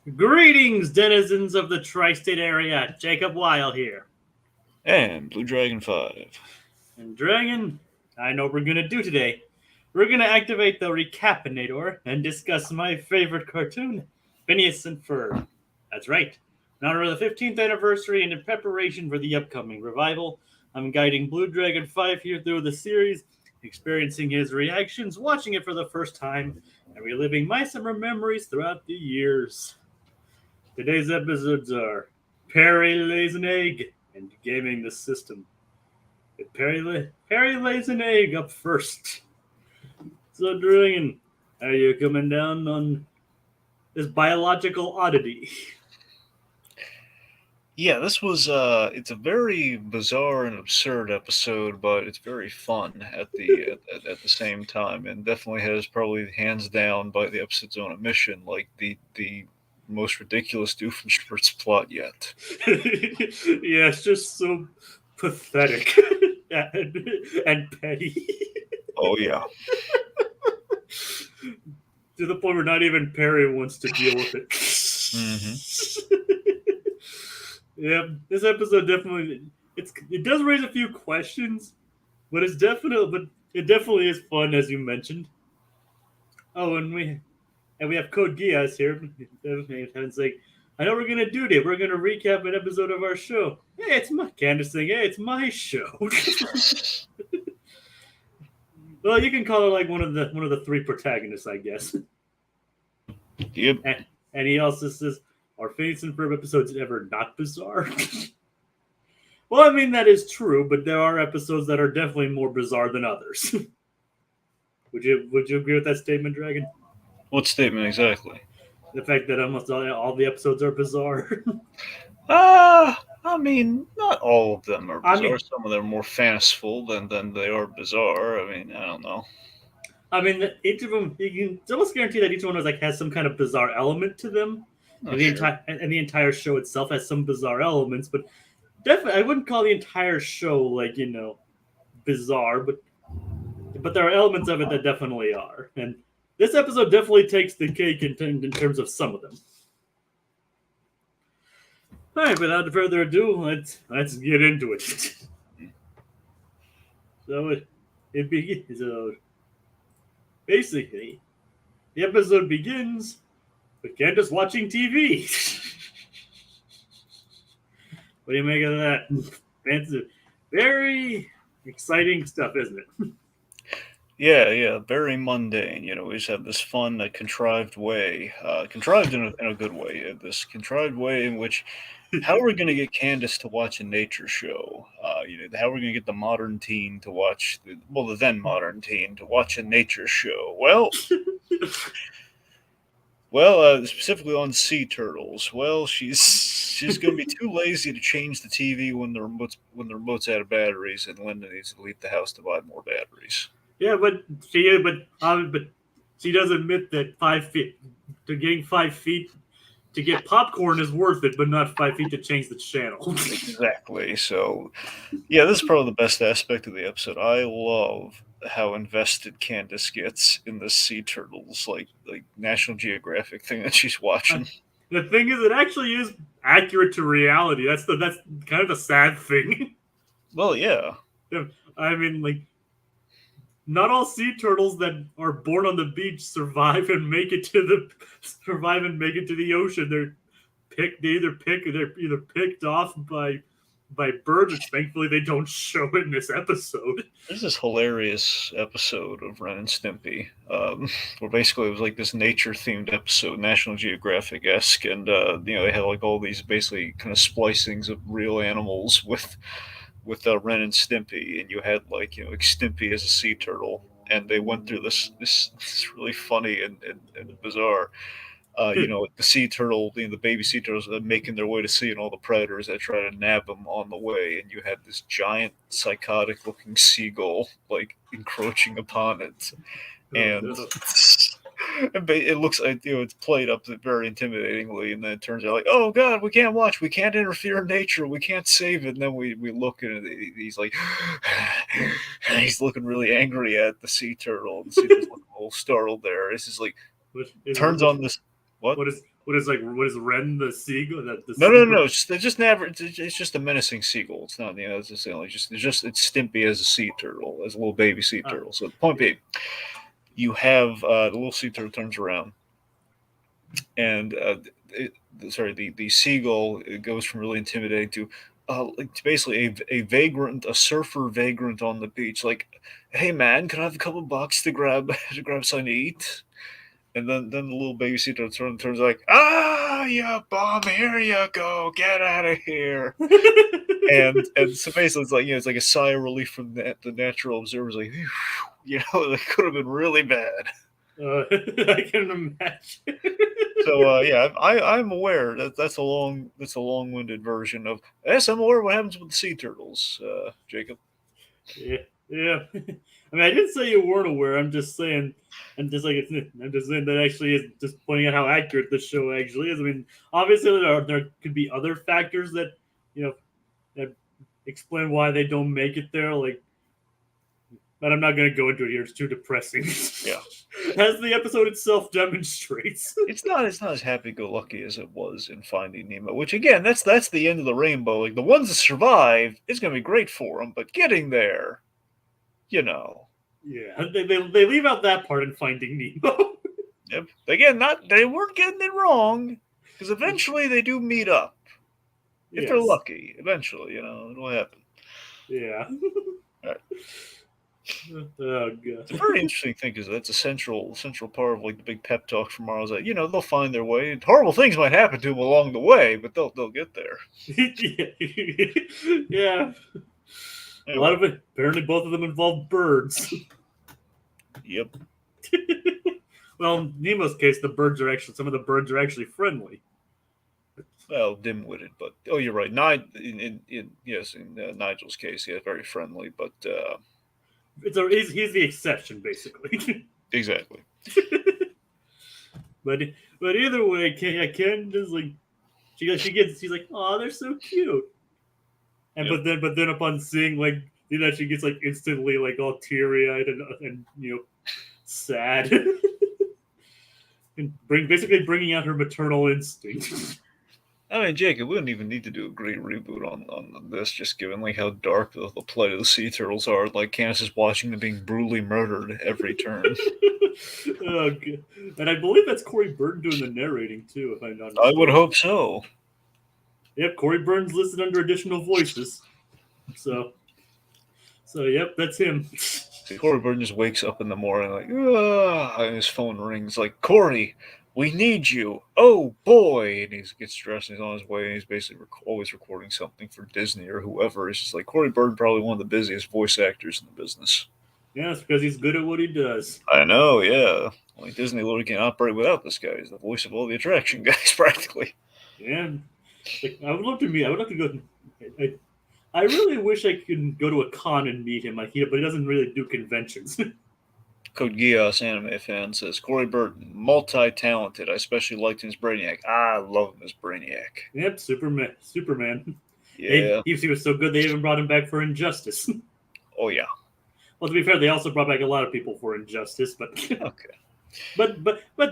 Greetings, denizens of the tri-state area. Jacob Weil here. And Blue Dragon 5. And Dragon, I know what we're going to do today. We're going to activate the Recap-inator and discuss my favorite cartoon, Phineas and Ferb. That's right. In honor of the 15th anniversary and in preparation for the upcoming revival, I'm guiding Blue Dragon 5 here through the series, experiencing his reactions, watching it for the first time, and reliving my summer memories throughout the years. Today's episodes are Perry Lays an Egg and Gaming the System. Perry lays an egg up first. So, Dragon, are you coming down on this biological oddity? Yeah, this was it's a very bizarre and absurd episode, but it's very fun at the same time, and definitely has probably hands down by the episode's own admission, like the most ridiculous Doofenshmirtz plot yet. Yeah, it's just so pathetic and petty. Oh yeah. To the point where not even Perry wants to deal with it. Yeah, this episode definitely it does raise a few questions, but it definitely is fun, as you mentioned. Oh, and we have Code Geass here. Heaven's sake, I know we're gonna do today. We're gonna recap an episode of our show. Hey, it's my Candace thing. Hey, it's my show. Well, you can call her like one of the three protagonists, I guess. Yep. And he also says, "Are Phineas and Ferb episodes ever not bizarre?" Well, I mean that is true, but there are episodes that are definitely more bizarre than others. Would you agree with that statement, Dragon? What statement exactly? The fact that almost all the episodes are bizarre. I mean, not all of them are bizarre. I mean, some of them are more fanciful than they are bizarre. I mean, I don't know. I mean, each of them, it's almost guaranteed that each one has some kind of bizarre element to them. Oh, and the entire show itself has some bizarre elements, but definitely, I wouldn't call the entire show bizarre, but there are elements of it that definitely are. And this episode definitely takes the cake in terms of some of them. All right, without further ado, let's get into it. So it begins. So basically, the episode begins with Candace watching TV. What do you make of that? Fancy, very exciting stuff, isn't it? Yeah, very mundane. We just have this fun, contrived way, contrived in a good way. This contrived way in which, how are we going to get Candace to watch a nature show? How are we going to get the modern teen to watch, the then modern teen to watch a nature show? Well, specifically on sea turtles. Well, she's going to be too lazy to change the TV when the remote's out of batteries, and Linda needs to leave the house to buy more batteries. Yeah, but she does admit that 5 feet to getting 5 feet to get popcorn is worth it, but not 5 feet to change the channel. Exactly. So, yeah, this is probably the best aspect of the episode. I love how invested Candace gets in the sea turtles, like National Geographic thing that she's watching. The thing is, it actually is accurate to reality. That's kind of the sad thing. Well, yeah. I mean, not all sea turtles that are born on the beach survive and make it to the ocean. They're either picked off by birds, which thankfully they don't show in this episode. There's this hilarious episode of Ren and Stimpy, where basically it was like this nature-themed episode, National Geographic-esque, and they had like all these basically kind of splicings of real animals with Ren and Stimpy, and you had like Stimpy as a sea turtle, and they went through this really funny and bizarre. The sea turtle, the baby sea turtles are making their way to sea, and all the predators that try to nab them on the way, and you had this giant psychotic-looking seagull like encroaching upon it, and. It looks like it's played up very intimidatingly, and then it turns out like, oh god, we can't watch, we can't interfere in nature, we can't save it. And then we look at it, he's like, he's looking really angry at the sea turtle. The sea turtle's looking a little startled there. It's just like turns on this. What What is Ren the seagull? The No, no, seabird? no. It's just never. It's just a menacing seagull. It's not. It's just like it's Stimpy as a sea turtle, as a little baby sea Ah, turtle. So the point yeah. being, you have the little sea turtle turns around, and the seagull, it goes from really intimidating to like to basically a vagrant, a surfer vagrant on the beach. Like, hey man, can I have a couple bucks to grab to grab something to eat? And then the little baby sea turtle turns like, you bum, here you go, get out of here. And so basically it's like, it's like a sigh of relief from the natural observers, like, whew, it could have been really bad. I can imagine. So yeah, I'm aware that that's a long-winded version of, yes, I'm aware what happens with the sea turtles, Jacob. Yeah, yeah. I mean, I didn't say you weren't aware. I'm just saying, I'm just saying that actually is just pointing out how accurate the show actually is. I mean, obviously there could be other factors that you know that explain why they don't make it there. Like, but I'm not going to go into it here. It's too depressing. Yeah, As the episode itself demonstrates. it's not as happy-go-lucky as it was in Finding Nemo. Which again, that's the end of the rainbow. Like the ones that survive, it's gonna be great for them, but getting there, you know. Yeah, they leave out that part in Finding Nemo. Yep. Again, not they weren't getting it wrong, because eventually they do meet up. If they're Yes. lucky, eventually, it'll happen. Yeah. All right. Oh god. It's a very interesting thing because that's a central part of like the big pep talk from Mars. That they'll find their way. Horrible things might happen to them along the way, but they'll get there. Yeah. A lot Anyway, of it. Apparently, both of them involve birds. yep. Well, in Nemo's case, some of the birds are actually friendly. Well, dim-witted, but you're right. In Nigel's case, yeah, very friendly, but He's the exception, basically. exactly. but but either way, Ken just like she's like, oh, they're so cute. And Yep. but then upon seeing like she gets like instantly like all teary eyed and sad. And basically bringing out her maternal instinct. I mean, Jacob, we wouldn't even need to do a great reboot on this, just given like how dark the plight of the sea turtles are. Like Candace is watching them being brutally murdered every turn. Oh, God. And I believe that's Corey Burton doing the narrating too, if I'm not I mistaken. would hope so. Yep, Corey Burton's listed under additional voices. So yep, that's him. See, Corey Burton just wakes up in the morning like, and his phone rings like, Corey, we need you. Oh boy! And he gets dressed and he's on his way and he's basically always recording something for Disney or whoever. It's just like Corey Burton, probably one of the busiest voice actors in the business. Yeah, it's because he's good at what he does. I know, yeah. Like Disney literally can't operate without this guy. He's the voice of all the attraction guys, practically. Yeah, like I would love to go. I really wish I could go to a con and meet him, but he doesn't really do conventions. Code Geass anime fan says Corey Burton, multi-talented. I especially liked him as Brainiac. I love him as Brainiac. Yep, Superman. Yeah. He was so good they even brought him back for Injustice. Oh yeah. Well, to be fair, they also brought back a lot of people for Injustice, but Okay. but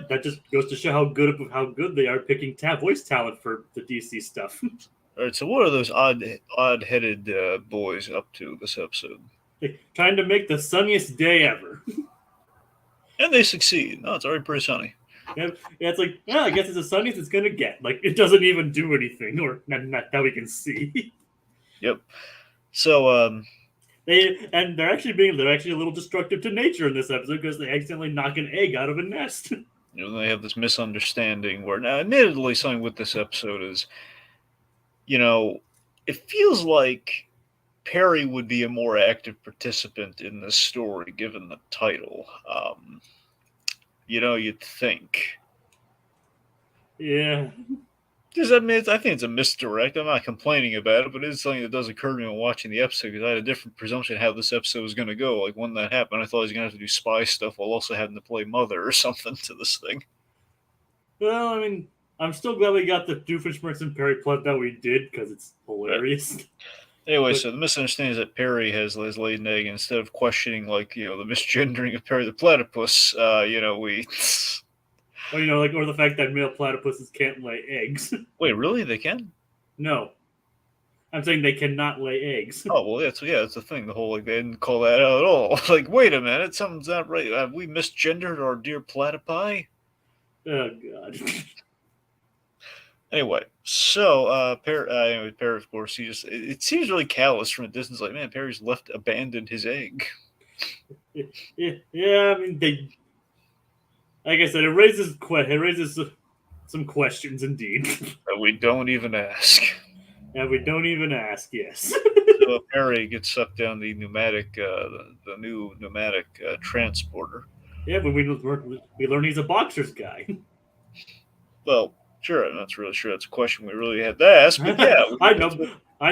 that just goes to show how good they are picking voice talent for the DC stuff. All right. So what are those odd-headed boys up to this episode? Trying to make the sunniest day ever. And they succeed. No, it's already pretty sunny. Yeah, it's like, I guess it's the sunniest it's gonna get. Like it doesn't even do anything, or not that we can see. Yep. So they're actually a little destructive to nature in this episode because they accidentally knock an egg out of a nest. they have this misunderstanding where, now, admittedly, something with this episode is, it feels like Perry would be a more active participant in this story given the title. You'd think. Yeah. Because I think it's a misdirect. I'm not complaining about it, but it is something that does occur to me when watching the episode because I had a different presumption of how this episode was going to go. Like when that happened, I thought he was going to have to do spy stuff while also having to play Mother or something to this thing. Well, I mean, I'm still glad we got the Doofenshmirtz and Perry plot that we did because it's hilarious. Anyway, so the misunderstanding is that Perry has laid an egg, and instead of questioning, the misgendering of Perry the platypus, Or or the fact that male platypuses can't lay eggs. Wait, really? They can? No, I'm saying they cannot lay eggs. Oh well, that's the thing. The whole they didn't call that out at all. Like, wait a minute, something's not right. Have we misgendered our dear platypi? Oh God. Anyway, so Perry, of course, it seems really callous from a distance. Like, man, Perry's abandoned his egg. Yeah, I mean like I said, it raises some questions indeed. That we don't even ask. And we don't even ask. Yes. So Perry gets sucked down the new pneumatic transporter. Yeah, but we learn he's a boxer's guy. Well, sure, I'm not really sure that's a question we really had to ask, but yeah, I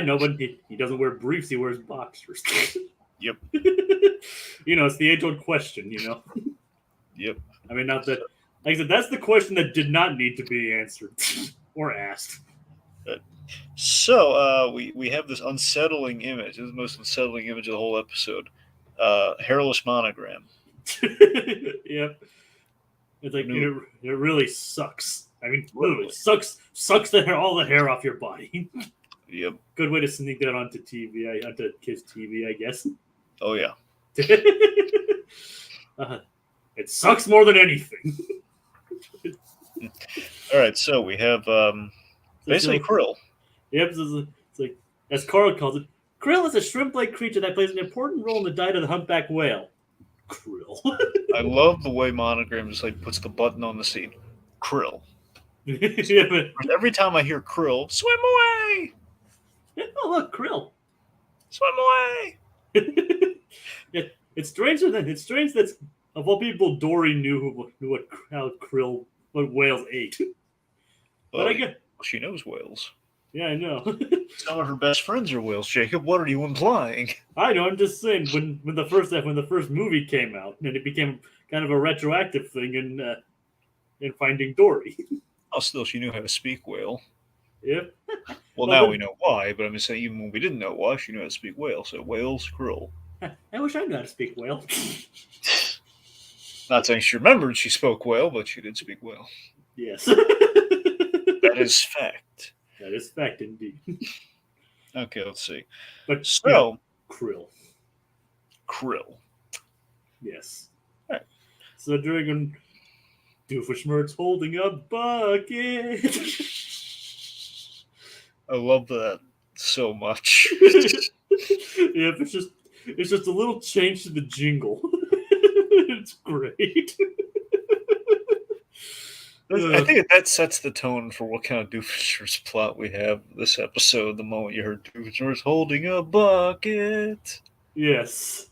know, but he doesn't wear briefs; he wears boxers. Yep. It's the age-old question. Yep. I mean, not that. Like I said, that's the question that did not need to be answered or asked. So we have this unsettling image. This is the most unsettling image of the whole episode. Hairless monogram. Yep. It's like it really sucks. I mean, literally sucks all the hair off your body. Yep. Good way to sneak that onto TV, onto kids' TV, I guess. Oh yeah. It sucks more than anything. All right, so we have basically Krill. Yep, it's like as Carl calls it, krill is a shrimp-like creature that plays an important role in the diet of the humpback whale. Krill. I love the way Monogram just like puts the button on the scene. Krill. Yeah, but every time I hear Krill, swim away! Oh look, Krill. Swim away! It's strange that of all people, Dory knew what whales ate. Well, but I guess she knows whales. Yeah, I know. Some of her best friends are whales, Jacob. What are you implying? I know. I'm just saying when the first movie came out, and it became kind of a retroactive thing in Finding Dory. Oh, still, she knew how to speak whale. Yep. Well, now we know why, but I'm just saying, even when we didn't know why, she knew how to speak whale. So whales, krill. I wish I knew how to speak whale. Not saying she remembered she spoke whale, but she did speak whale. Yes. That is fact. That is fact indeed. Okay, let's see. But so, krill. Yes. All right. So during Doofenshmirtz holding a bucket. I love that so much. Yeah, it's just a little change to the jingle. It's great. I think that sets the tone for what kind of Doofenshmirtz plot we have this episode. The moment you heard Doofenshmirtz holding a bucket. Yes.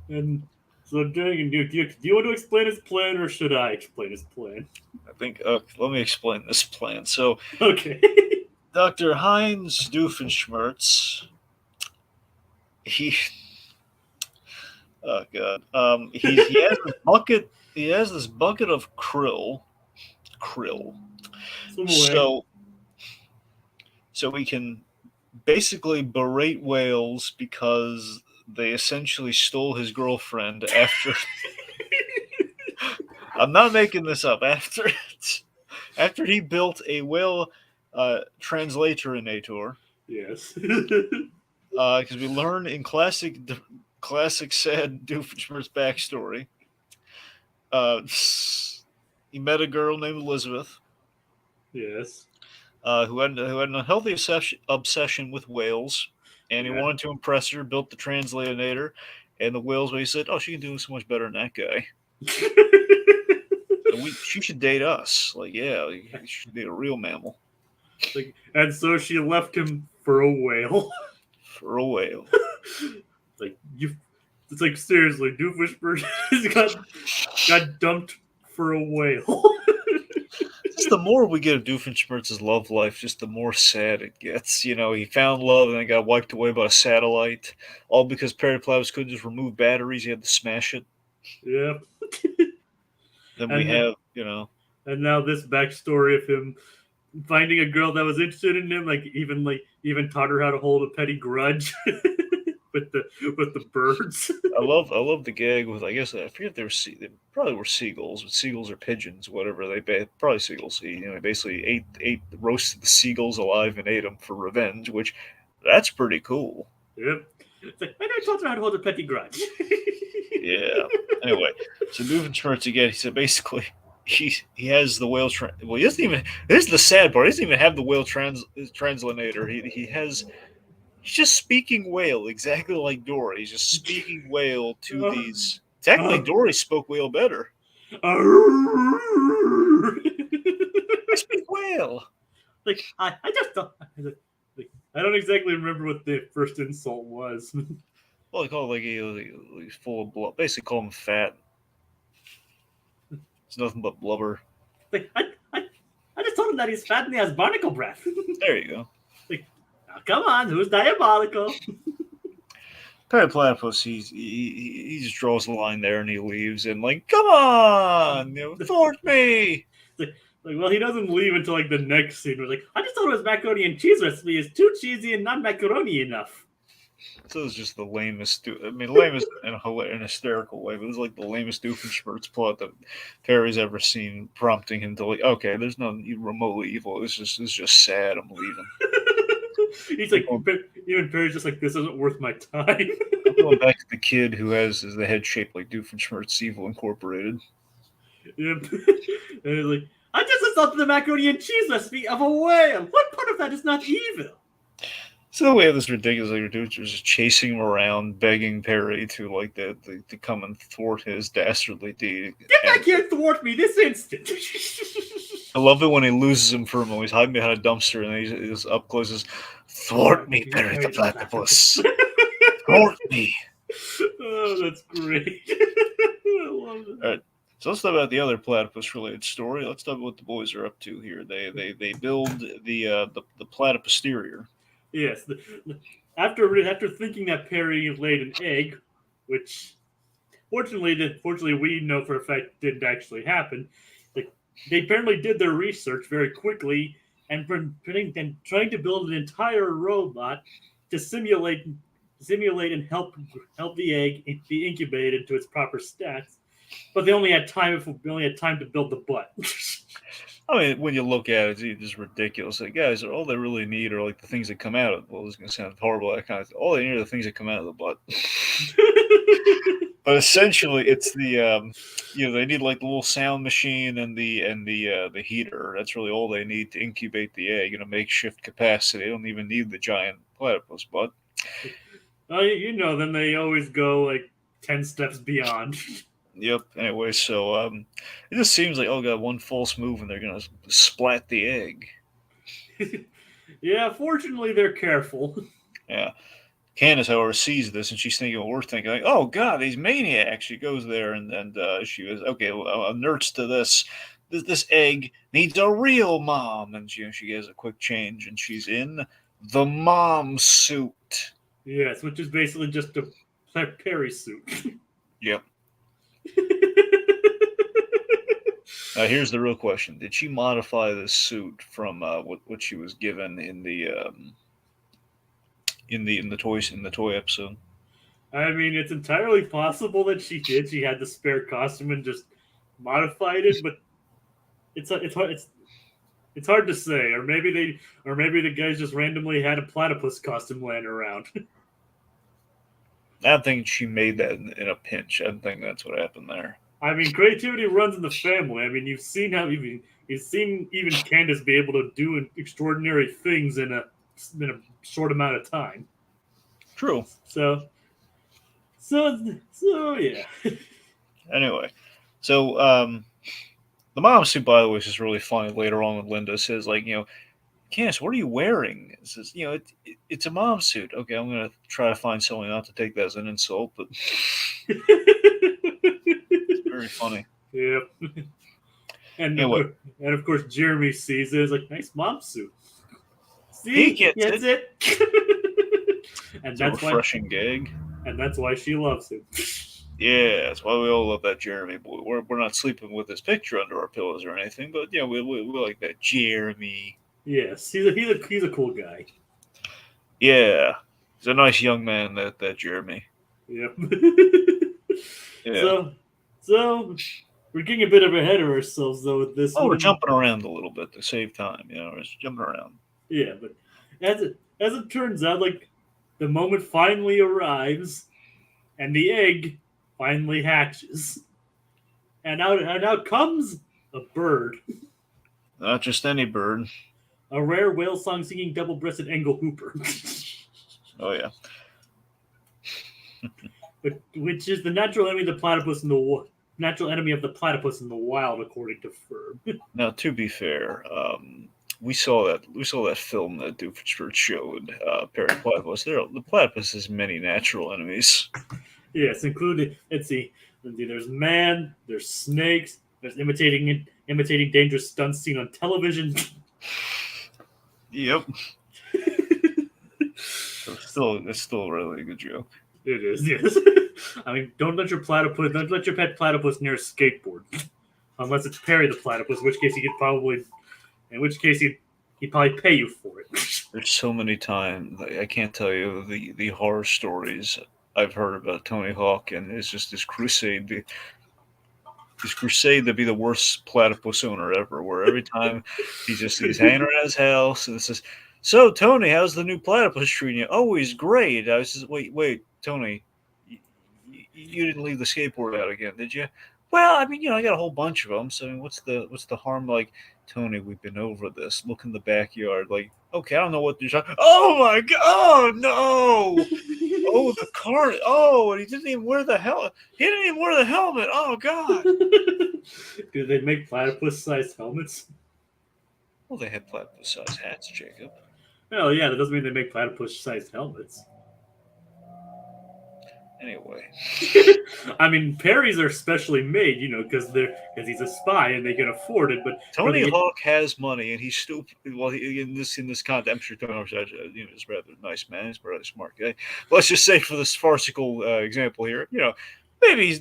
And so, Dragon, do you want to explain his plan, or should I explain his plan? I think. Let me explain this plan. So, okay. Dr. Heinz Doofenshmirtz. Oh god. He has this bucket. He has this bucket of krill. So we can basically berate whales because they essentially stole his girlfriend after. I'm not making this up. After he built a whale translator-inator. Yes. Because we learn in classic sad Doofenshmirtz backstory. He met a girl named Elizabeth. Yes. Who had an unhealthy obsession with whales, and he wanted to impress her. Built the translator, and the whales. He said, "Oh, she can do so much better than that guy. She should date us. Like, yeah, she should date a real mammal." And so she left him for a whale. For a whale. It's like seriously, Doofenshmirtz got dumped for a whale. Just the more we get of Doofenshmirtz's love life, just the more sad it gets. You know, he found love and then got wiped away by a satellite, all because Perry Platypus couldn't just remove batteries; he had to smash it. Yeah. Then we have, and now this backstory of him finding a girl that was interested in him, even taught her how to hold a petty grudge. with the birds. I love the gag with, I guess I forget, they probably were seagulls, but seagulls or pigeons, whatever probably seagulls. He basically ate roasted the seagulls alive and ate them for revenge, which that's pretty cool. Yep. It's like, I never taught her how to hold a petty grudge. Yeah. Anyway, so Doofenshmirtz again. He said basically he has the whale. Well, he doesn't even. This is the sad part. He doesn't even have the whale translator. He's just speaking whale, exactly like Dory. He's just speaking whale to these. Technically, Dory spoke whale better. I speak whale. Like I just don't. Like, I don't exactly remember what the first insult was. Well, they call it he's full of blood. Basically, call him fat. It's nothing but blubber. Like I just told him that he's fat and he has barnacle breath. There you go. Like, oh, come on, who's diabolical? Platypus, he just draws the line there and he leaves and like, come on, thwart me. Like, well, he doesn't leave until like the next scene. We're like, I just told him his macaroni and cheese recipe is too cheesy and not macaroni enough. So it's just the lamest. Lamest in an hysterical way, but it's like the lamest Doofenshmirtz plot that Perry's ever seen, prompting him to like, okay, there's nothing remotely evil. It's just sad. I'm leaving. He's like, even Perry's just like, this isn't worth my time. I'm going back to the kid who has the head shaped like Doofenshmirtz Evil Incorporated. Yep. And he's like, I just insulted the macaroni and cheese recipe of a whale. What part of that is not evil? So we have this ridiculous dude just chasing him around, begging Perry to to come and thwart his dastardly deed. Get back here and thwart me this instant. I love it when he loses him for a moment. He's hiding behind a dumpster and he's up close. Says, "Thwart me, Perry the platypus. Thwart me." Oh, that's great. I love it. All right. So let's talk about the other platypus-related story. Let's talk about what the boys are up to here. They build the platypusterior. Yes. After thinking that Perry laid an egg, which fortunately we know for a fact didn't actually happen, they apparently did their research very quickly and trying to build an entire robot to simulate and help the egg be incubated to its proper stats. But they only had time to build the butt. I mean, when you look at it, it's just ridiculous. Like, guys, all they really need are like the things that come out of. Well, this is going to sound horrible. That kind of. All they need are the things that come out of the butt. But essentially, it's the they need like the little sound machine and the heater. That's really all they need to incubate the egg in a makeshift capacity. They don't even need the giant platypus butt. Then they always go like 10 steps beyond. Yep. Anyway, so it just seems like, oh god, one false move and they're gonna splat the egg. Yeah, fortunately they're careful. Yeah. Candace, however, sees this and she's thinking what we're thinking, like, oh god, these maniacs. She goes there and she goes, okay, well, alerts to this. This egg needs a real mom, and she gets a quick change and she's in the mom suit. Yes, which is basically just a Perry suit. Yep. Here's the real question: did she modify this suit from what she was given in the toy episode? I mean, it's entirely possible that she did. She had the spare costume and just modified it, but it's hard to say. Or maybe the guys just randomly had a platypus costume laying around. I don't think she made that in a pinch. I don't think that's what happened there. I mean, creativity runs in the family. I mean, you've seen even Candace be able to do extraordinary things in a short amount of time. True. So yeah. Anyway, so the mom suit, by the way, is just really funny. Later on, when Linda says, like, Candace, what are you wearing? It says, it's a mom suit. Okay, I'm gonna try to find something not to take that as an insult, but. Very funny. Yep. And of course, Jeremy sees it. It's like, nice mom suit. See, he gets it. And it's that's a refreshing gag. And that's why she loves him. Yeah, that's why we all love that Jeremy boy. We're not sleeping with his picture under our pillows or anything, but yeah, we like that Jeremy. Yes, he's a cool guy. Yeah. He's a nice young man, that Jeremy. Yep. Yeah. So we're getting a bit of ahead of ourselves though with this Oh, we're one. jumping around a little bit to save time. We're just jumping around. Yeah, but as it turns out, like the moment finally arrives, and the egg finally hatches, and out comes a bird, Not just any bird. a rare whale song singing double-breasted engelhooper, Oh yeah. which is the natural enemy of the platypus in the natural enemy of the platypus in the wild, according to Ferb. Now, to be fair, we saw that film that Doofenshmirtz showed. Perry Platypus. The platypus has many natural enemies. Yes, including there's man, there's snakes, there's imitating dangerous stunts seen on television. Yep. It's still a really good joke. It is, yes. I mean, don't let your pet platypus near a skateboard, unless it's Perry the platypus, in which case he'd probably pay you for it. There's so many times I can't tell you the horror stories I've heard about Tony Hawk, and it's just this crusade to be the worst platypus owner ever. Where every time he's hanging around his house, and it says, "So Tony, how's the new platypus treating you?" "Oh, he's great." I was just wait, Tony, you didn't leave the skateboard out again, did you? "Well, I mean, I got a whole bunch of them. So I mean, what's the harm?" Like, "Tony, we've been over this. Look in the backyard." Like, okay, I don't know what you're talking. Oh my god! Oh no! Oh, the car! Oh, and he didn't even wear the helmet. He didn't even wear the helmet. Oh god! Do they make platypus-sized helmets? Well, they had platypus-sized hats, Jacob. Well, yeah, that doesn't mean they make platypus-sized helmets. Anyway, I mean, Perry's are specially made, because he's a spy and they can afford it. But Tony Hawk has money, and he's stupid. Well, in this context, I'm sure Tony Hawk is rather nice man. He's a rather smart guy. Let's just say, for this farcical example here, maybe he's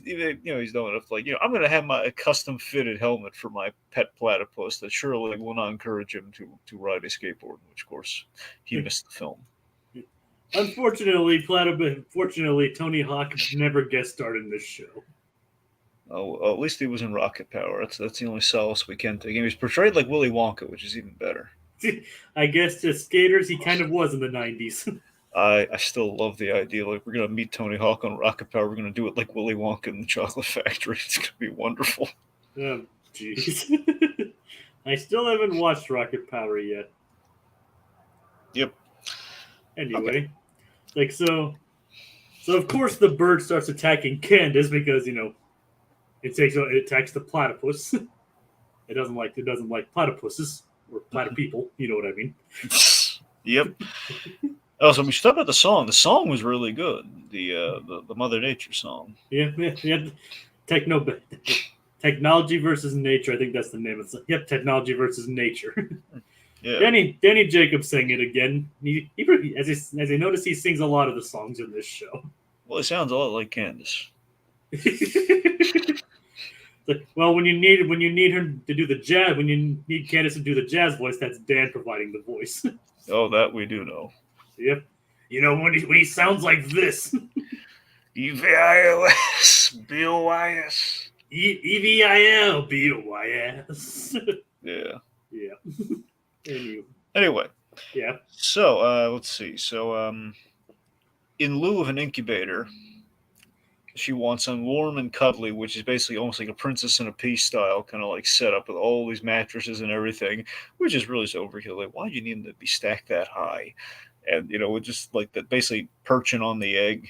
dumb enough. Like, I'm going to have my custom fitted helmet for my pet platypus that surely will not encourage him to ride a skateboard. Which, of course, he missed the film. Unfortunately, Tony Hawk never guest starred in this show. Oh, at least he was in Rocket Power. That's the only solace we can take. He was portrayed like Willy Wonka, which is even better. I guess to skaters, he kind of was in the 90s. I still love the idea. Like, we're going to meet Tony Hawk on Rocket Power. We're going to do it like Willy Wonka in the Chocolate Factory. It's going to be wonderful. Oh, jeez. I still haven't watched Rocket Power yet. Yep. Anyway, so of course the bird starts attacking Candace because it attacks the platypus. It doesn't like platypuses or platypeople. You know what I mean? Yep. Oh, so we should talk about the song. The song was really good. The Mother Nature song. Yeah. Technology versus nature. I think that's the name of it. Yep, technology versus nature. Yeah. Danny Jacobs sang it again. He as I noticed, he sings a lot of the songs in this show. Well, it sounds a lot like Candace. Well, when you need her to do the jazz, when you need Candace to do the jazz voice, that's Dan providing the voice. Oh, that we do know. Yep. When he sounds like this. EVIOS BOYS. EVILBOYS. Yeah. Yeah. Anyway. Yeah. So, let's see. So, in lieu of an incubator, she wants some warm and cuddly, which is basically almost like a Princess and a Pea style kind of like setup with all these mattresses and everything, which is really so overkill. Like, why do you need them to be stacked that high? And, with just like that, basically perching on the egg.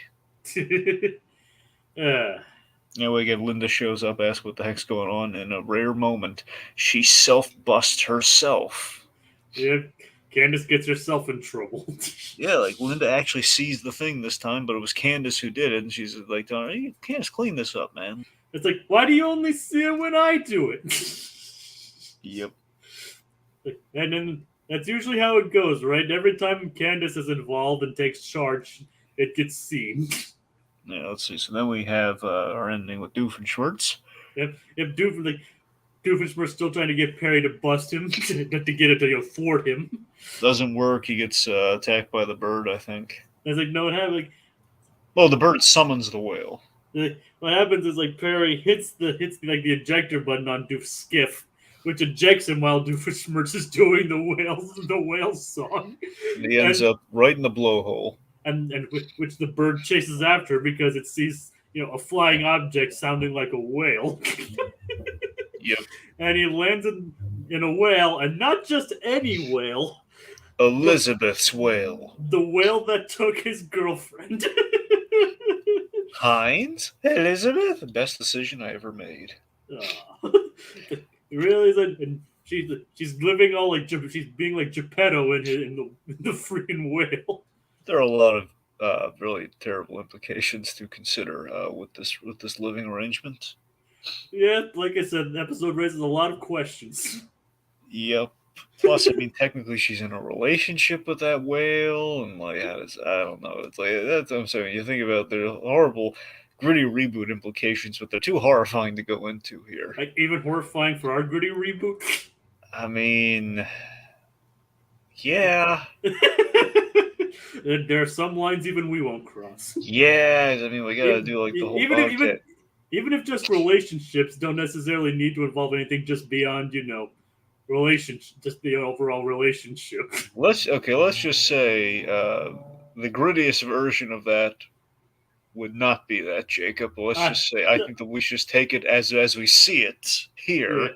Again, Linda shows up, asks what the heck's going on. In a rare moment, she self-busts herself. Yeah, Candace gets herself in trouble. Yeah, like Linda actually sees the thing this time, but it was Candace who did it, and she's like, "Hey, Candace, clean this up, man." It's like, why do you only see it when I do it? Yep. And then that's usually how it goes, right? Every time Candace is involved and takes charge, it gets seen. Yeah, let's see. So then we have our ending with Doofenshmirtz. If Doofenshmirtz still trying to get Perry to bust him, to get it to thwart him. Doesn't work. He gets attacked by the bird, I think. It's like no, it happened. Like Well, the bird summons the whale. what happens is like Perry hits like the ejector button on Doof's skiff, which ejects him while Doofenshmirtz is doing the whale song, And he ends up right in the blowhole. and which the bird chases after because it sees a flying object sounding like a whale. Yep. And he lands in a whale, and not just any whale, Elizabeth's whale. the whale that took his girlfriend. Heinz? Elizabeth? The best decision I ever made. It really is, and she's living all like she's being like Geppetto in the freaking whale. There are a lot of really terrible implications to consider with this living arrangement. Yeah, like I said, the episode raises a lot of questions. Yep. Plus, I mean, technically, she's in a relationship with that whale, and like, how does I don't know. It's like that's what I'm saying. You think about the horrible, gritty reboot implications, but they're too horrifying to go into here. Like even horrifying for our gritty reboot. I mean, yeah. There are some lines even we won't cross. Yeah, I mean, we gotta do like the whole. Even if just relationships don't necessarily need to involve anything just beyond just the overall relationship. Let's just say the grittiest version of that would not be that, Jacob. But let's just say I think that we should just take it as we see it here.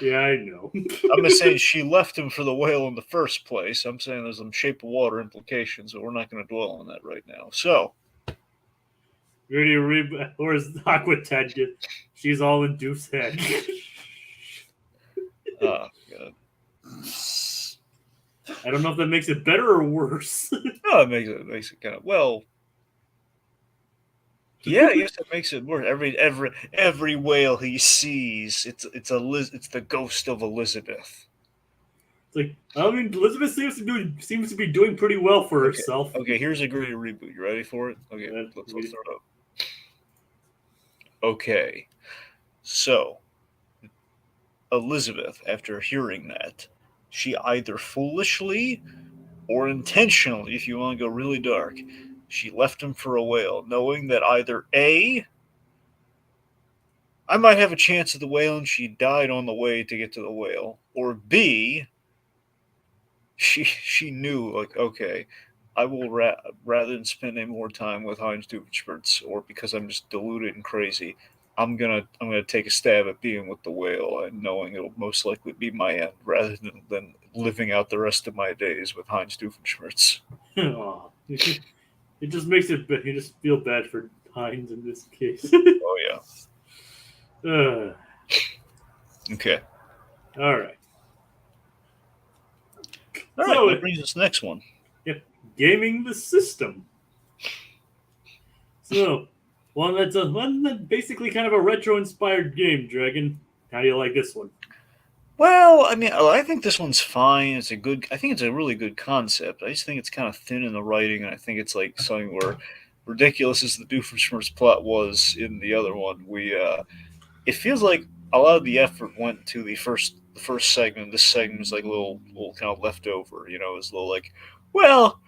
Yeah, I know. I'm not saying she left him for the whale in the first place. I'm saying there's some shape of water implications, but we're not going to dwell on that right now. So, or as Aqua did, she's all in Doof's head. Oh, God. I don't know if that makes it better or worse. No, it makes it kind of yeah, yes, it makes it worse. Every whale he sees, it's the ghost of Elizabeth. It's like, I mean, Elizabeth seems to be doing pretty well for herself. Okay, here's a gritty reboot. You ready for it? Okay, let's start up. Okay, so Elizabeth, after hearing that, she either foolishly or intentionally, if you want to go really dark, she left him for a whale, knowing that either A, I might have a chance at the whale and she died on the way to get to the whale, or B, she knew, like, okay, I will rather than spend any more time with Heinz Doofenshmirtz, or because I'm just deluded and crazy, I'm gonna take a stab at being with the whale and knowing it'll most likely be my end, rather than living out the rest of my days with Heinz Doofenshmirtz. It just makes it. You just feel bad for Heinz in this case. Oh yeah. Okay. All right. So that brings us to the next one. Yep. Gaming the system. So, that's basically kind of a retro-inspired game, Dragon. How do you like this one? Well, I mean, I think this one's fine. I think it's a really good concept. I just think it's kind of thin in the writing, and I think it's like something where, ridiculous as the Doofenshmirtz plot was in the other one, it feels like a lot of the effort went to the first segment. This segment is like a little kind of leftover. It's a little like, well,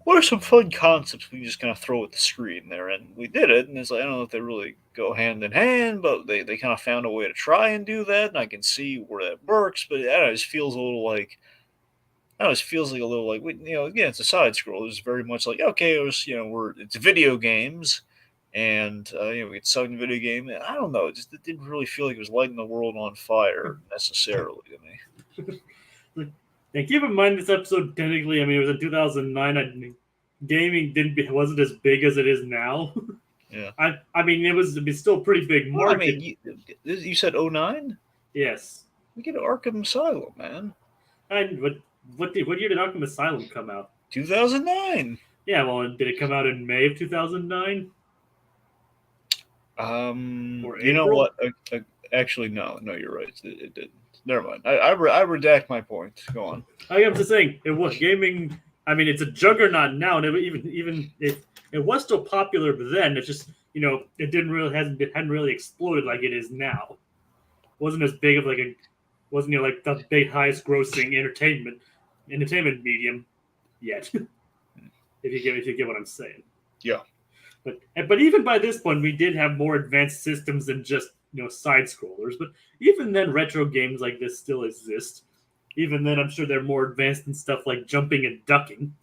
what are some fun concepts we can just kind of throw at the screen there? And we did it, and it's like, I don't know if they really go hand in hand, but they kind of found a way to try and do that, and I can see where that works, but I don't know, it just feels a little like, again, it's a side scroll. It's very much like, okay, it's video games, and we get sucked in video game. I don't know, it didn't really feel like it was lighting the world on fire necessarily to me. And keep in mind, this episode technically, I mean, it was in 2009. Gaming wasn't as big as it is now. Yeah. I mean, it was still a pretty big market. Well, I mean, you said 2009? Yes. We get Arkham Asylum, man. And what year did Arkham Asylum come out? 2009. Yeah, well, did it come out in May of 2009? You know what? Actually, no, you're right. It didn't. Never mind. I redact my point. Go on. I'm just saying, it was gaming. I mean, it's a juggernaut now, and it was still popular then. It's just it hadn't really exploded like it is now. It wasn't as big of wasn't like the big highest grossing entertainment medium yet. If you get what I'm saying. Yeah. But even by this point, we did have more advanced systems than just side scrollers. But even then, retro games like this still exist. Even then, I'm sure they're more advanced than stuff like jumping and ducking.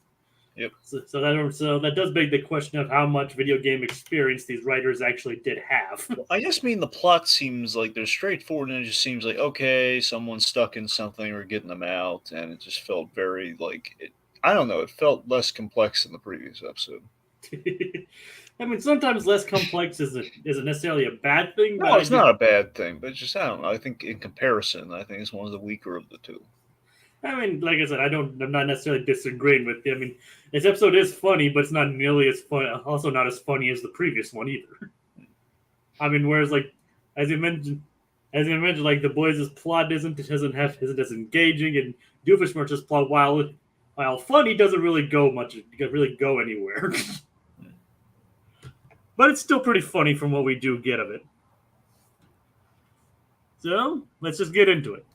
Yep. So that does beg the question of how much video game experience these writers actually did have. Well, I just mean the plot seems like they're straightforward, and it just seems like, okay, someone's stuck in something, we're getting them out, and it just felt very like I don't know. It felt less complex than the previous episode. I mean, sometimes less complex isn't necessarily a bad thing. No, it's not a bad thing, but just I don't know. I think in comparison, I think it's one of the weaker of the two. I mean, like I said, I'm not necessarily disagreeing with you. I mean, this episode is funny, but it's not nearly as fun. Also, not as funny as the previous one either. I mean, whereas like as you mentioned, like the boys' plot isn't as engaging, and Doofenshmirtz's plot, while funny, doesn't really go anywhere. But it's still pretty funny from what we do get of it. So let's just get into it.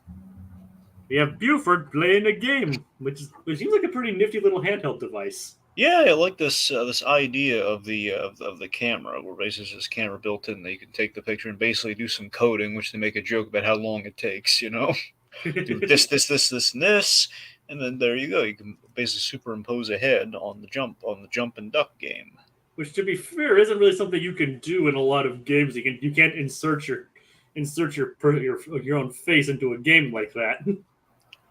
We have Buford playing a game, which seems like a pretty nifty little handheld device. Yeah, I like this idea of the camera, where basically there's this camera built in that you can take the picture and basically do some coding, which they make a joke about how long it takes. Do this, and this, and then there you go. You can basically superimpose a head on the jump and duck game. Which, to be fair, isn't really something you can do in a lot of games. You can't insert your own face into a game like that.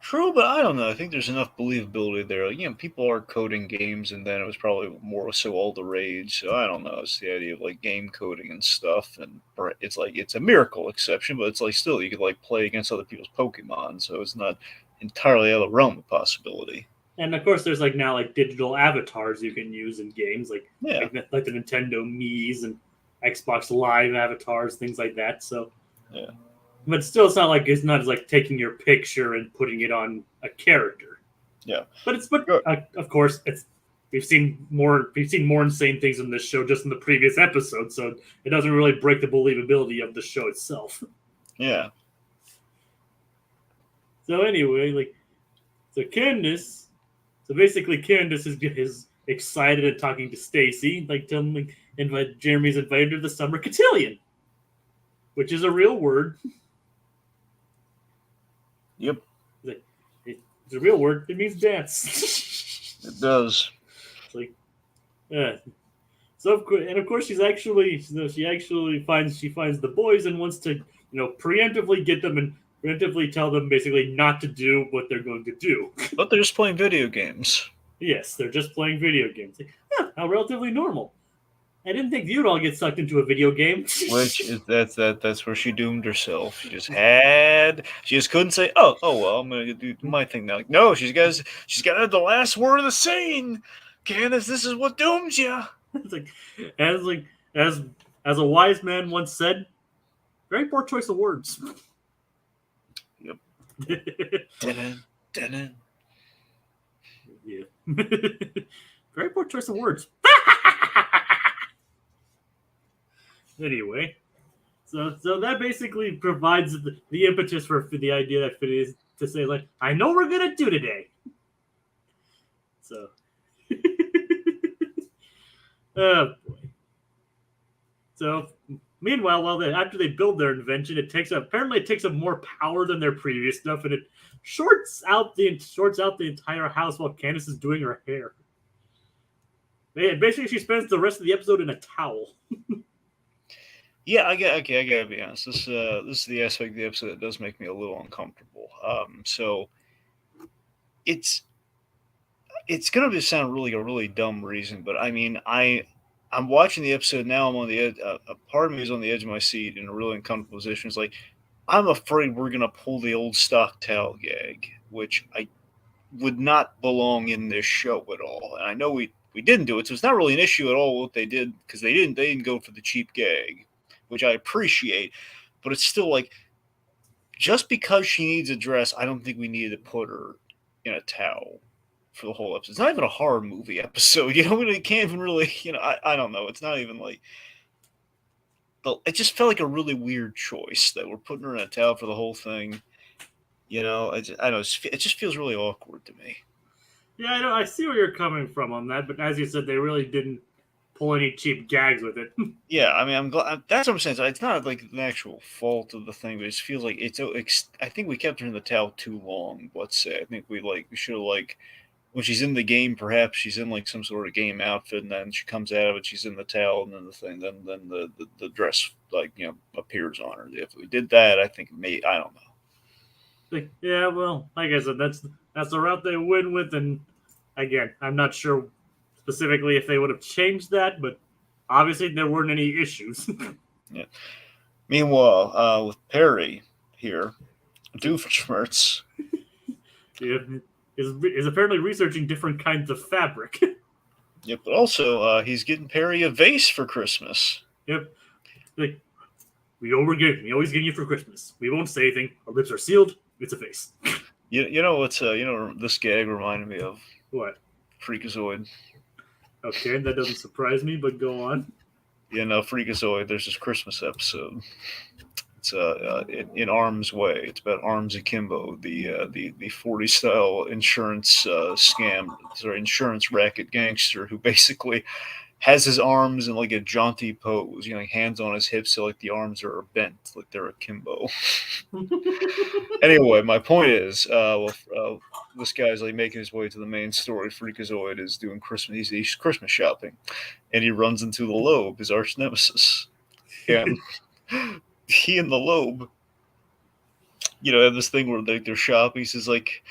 True, but I don't know. I think there's enough believability there. Like, people are coding games, and then it was probably more so all the rage. So I don't know. It's the idea of like game coding and stuff, and it's like it's a miracle exception, but it's like still you could like play against other people's Pokemon, so it's not entirely out of the realm of possibility. And of course, there's like now like digital avatars you can use in games, like the Nintendo Mii's and Xbox Live avatars, things like that. So, yeah. But still, it's not as like taking your picture and putting it on a character. Yeah. Of course, we've seen more insane things in this show just in the previous episode, so it doesn't really break the believability of the show itself. Yeah. So anyway, Candace. So basically, Candace is excited and talking to Stacy, Jeremy's invited to the summer cotillion, which is a real word. Yep. It's a real word. It means dance. It does. It's like, yeah. So of course she finds the boys and wants to preemptively get them and preemptively tell them basically not to do what they're going to do. But they're just playing video games. Yes, they're just playing video games. How relatively normal. I didn't think you'd all get sucked into a video game. Which is that's where she doomed herself. She just couldn't say, oh well, I'm gonna do my thing now. Like, no, she's got to have the last word of the saying. Candace, this is what dooms you. As a wise man once said, very poor choice of words. Yep. Dun-dun. Yeah. Very poor choice of words. Anyway, so that basically provides the impetus for the idea that Phineas to say, like, I know we're gonna do today. So, oh boy. So, meanwhile, after they build their invention, it takes up more power than their previous stuff, and it shorts out the entire house while Candace is doing her hair. Basically, she spends the rest of the episode in a towel. Yeah, I gotta be honest. This is the aspect of the episode that does make me a little uncomfortable. So it's gonna sound really a really dumb reason, but I mean, I'm watching the episode now. I'm on the edge. A part of me is on the edge of my seat in a really uncomfortable position. It's like I'm afraid we're gonna pull the old stock towel gag, which I would not belong in this show at all. And I know we didn't do it, so it's not really an issue at all what they did, because they didn't go for the cheap gag, which I appreciate, but it's still like, just because she needs a dress, I don't think we needed to put her in a towel for the whole episode. It's not even a horror movie episode, it can't even really, I don't know. It's not even like, it just felt like a really weird choice that we're putting her in a towel for the whole thing. I don't know, it just feels really awkward to me. Yeah, I know. I see where you're coming from on that, but as you said, they really didn't pull any cheap gags with it. Yeah, I mean, I'm glad. That's what I'm saying. So it's not like an actual fault of the thing, but it just feels like I think we kept her in the towel too long. Let's say. I think we should have when she's in the game, perhaps she's in like some sort of game outfit, and then she comes out of it, she's in the towel, and then the thing, then the dress appears on her. If we did that, I think I don't know. Like, yeah, well, like I said, that's the route they went with, and again, I'm not sure specifically if they would have changed that, but obviously there weren't any issues. Yeah. Meanwhile, with Perry here, Doofenshmirtz. Yeah, is apparently researching different kinds of fabric. Yep, but also he's getting Perry a vase for Christmas. Yep. Like, we always getting you for Christmas. We won't say anything. Our lips are sealed. It's a face. You know what's this gag reminded me of? What? Freakazoid. Okay, that doesn't surprise me, but go on. Yeah, no, Freakazoid. There's this Christmas episode. It's in Arms Way. It's about Arms Akimbo, the 40s style insurance insurance racket gangster who basically has his arms in like a jaunty pose, hands on his hips, so like the arms are bent, like they're akimbo. Anyway, my point is, this guy's like making his way to the main story. Freakazoid is doing Christmas. He's Christmas shopping, and he runs into the Lobe, his arch nemesis, and he and the Lobe, have this thing where they're shopping. He says like,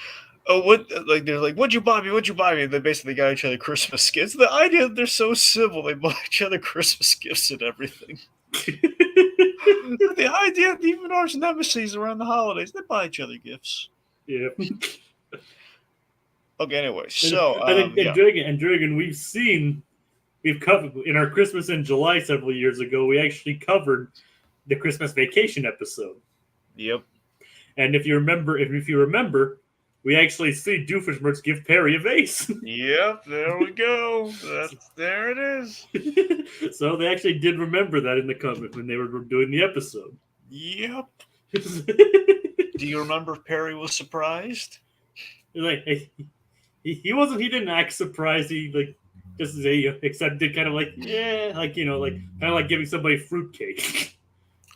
"Oh, what?" Like they're like, "What'd you buy me? What'd you buy me?" And they basically got each other Christmas gifts. The idea that they're so civil, they buy each other Christmas gifts and everything. The idea that even arch nemesis around the holidays, they buy each other gifts. Yeah. Okay. Anyway, so Dragon, we've covered in our Christmas in July several years ago. We actually covered the Christmas Vacation episode. Yep. And if you remember, we actually see Doofenshmirtz give Perry a vase. Yep, there we go. There it is. So they actually did remember that in the comic when they were doing the episode. Yep. Do you remember if Perry was surprised? Like he wasn't. He didn't act surprised. He except did kind of like kind of like giving somebody fruitcake.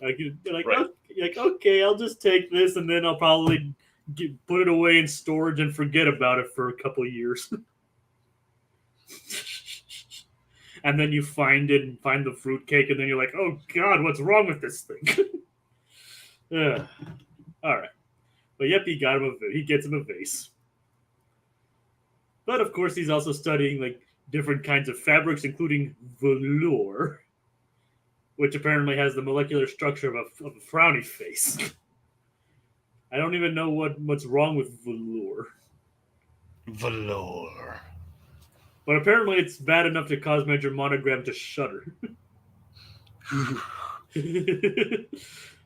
Right. Okay, I'll just take this and then I'll probably put it away in storage and forget about it for a couple of years. And then you find the fruitcake, and then you're like, oh God, what's wrong with this thing? All right. But yep, he gets him a vase. But of course, he's also studying like different kinds of fabrics, including velour, which apparently has the molecular structure of a frowny face. I don't even know what's wrong with velour. Velour. But apparently it's bad enough to cause Major Monogram to shudder.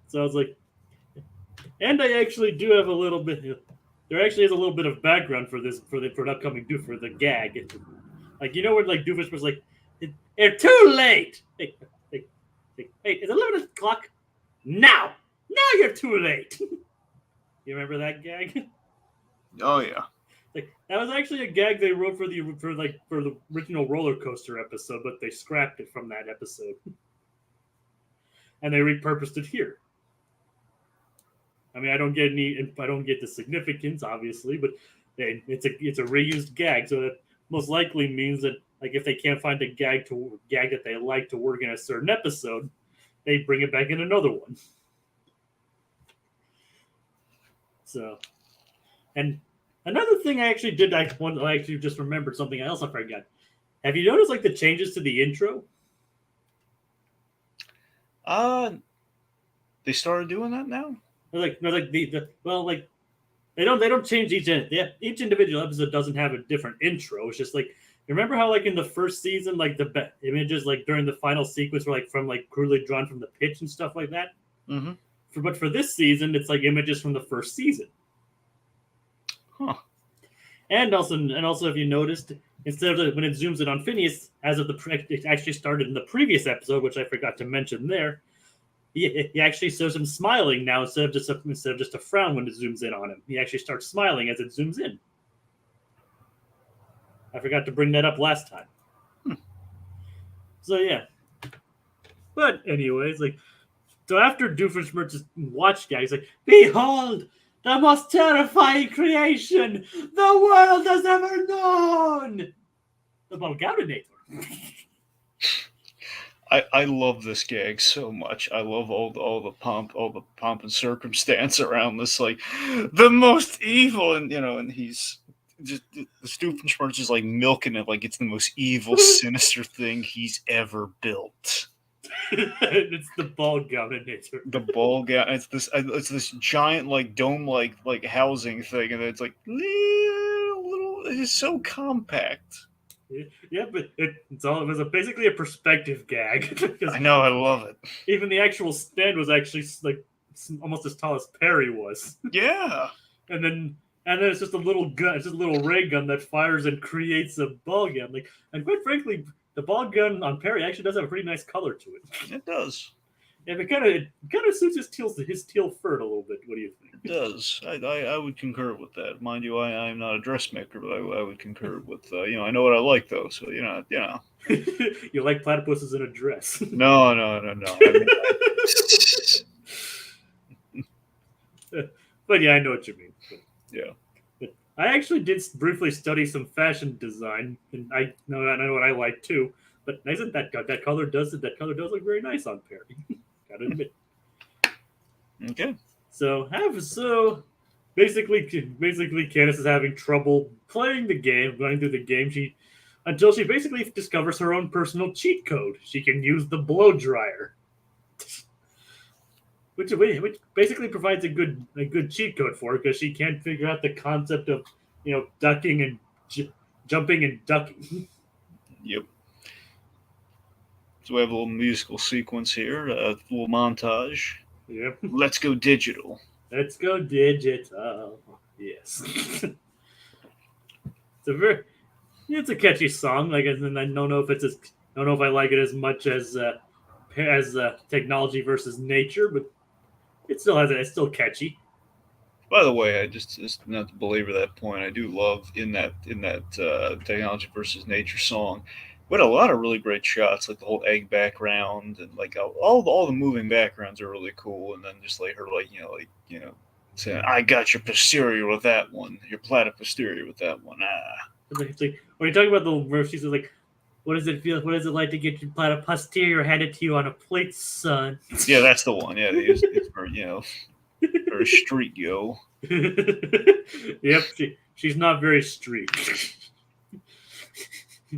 So I was like, and I actually do have a little bit. There actually is a little bit of background for this for an upcoming for the gag. Like where like Doofus was like, "It's too late." Hey, it's 11 o'clock now. Now you're too late. You remember that gag? Oh yeah. Like that was actually a gag they wrote for the original roller coaster episode, but they scrapped it from that episode, and they repurposed it here. I mean, I don't get the significance, obviously, but it's a reused gag, so that most likely means that like if they can't find a gag that they like to work in a certain episode, they bring it back in another one. So, and another thing I actually did, I actually just remembered something else I forgot. Have you noticed like the changes to the intro? They started doing that now. They don't change each individual episode doesn't have a different intro. It's just like remember how like in the first season like the images like during the final sequence were like from like crudely drawn from the pitch and stuff like that. Mm-hmm. But for this season, it's like images from the first season. Huh. And also, if you noticed, instead of when it zooms in on Phineas, it actually started in the previous episode, which I forgot to mention there. He actually shows him smiling now instead of just a frown when it zooms in on him. He actually starts smiling as it zooms in. I forgot to bring that up last time. So yeah. But anyways, like, so after Doofenshmirtz watched that, he's like, "Behold, the most terrifying creation the world has ever known, the Gags-inator." I love this gag so much. I love all the pomp and circumstance around this, like the most evil, and and he's just the Doofenshmirtz is like milking it like it's the most evil, sinister thing he's ever built. It's the Gags-inator. The ball gown. It's this giant like dome like housing thing, and it's like little. It's so compact. Yeah, but it was basically a perspective gag. I know, I love it. Even the actual stand was actually like almost as tall as Perry was. Yeah. And then it's just a little gun, it's just a little ray gun that fires and creates a ball gun. Like, and quite frankly, the ball gun on Perry actually does have a pretty nice color to it. It does. Yeah, it kind of suits his teal fur a little bit. What do you think? It does. I would concur with that. Mind you, I'm not a dressmaker, but I would concur with. I know what I like though, so You like platypuses in a dress? No. I mean, but yeah, I know what you mean. Yeah. I actually did briefly study some fashion design, and I know what I like too. But isn't that color does look very nice on Perry? Gotta admit. Okay. So basically, Candace is having trouble playing the game, going through the game. Until she basically discovers her own personal cheat code. She can use the blow dryer, which basically provides a good cheat code for her because she can't figure out the concept of ducking and jumping and ducking. Yep. So we have a little musical sequence here, a little montage. Yep. Let's go digital. Let's go digital. Yes. It's a catchy song. Like, and I don't know if I like it as much as Technology versus Nature, but it's still catchy. By the way, I just not to belabor that point, I do love in that Technology versus Nature song. We had a lot of really great shots, like the whole egg background, and like all the moving backgrounds are really cool. And then just like her, saying, "I got your posterior with that one, your platyposterior with that one." It's like when you talk about the verse, she's like, "What does it feel? What is it like to get your platyposterior handed to you on a plate, son?" Yeah, that's the one. Yeah, it's very street, yo. Yep, she's not very street.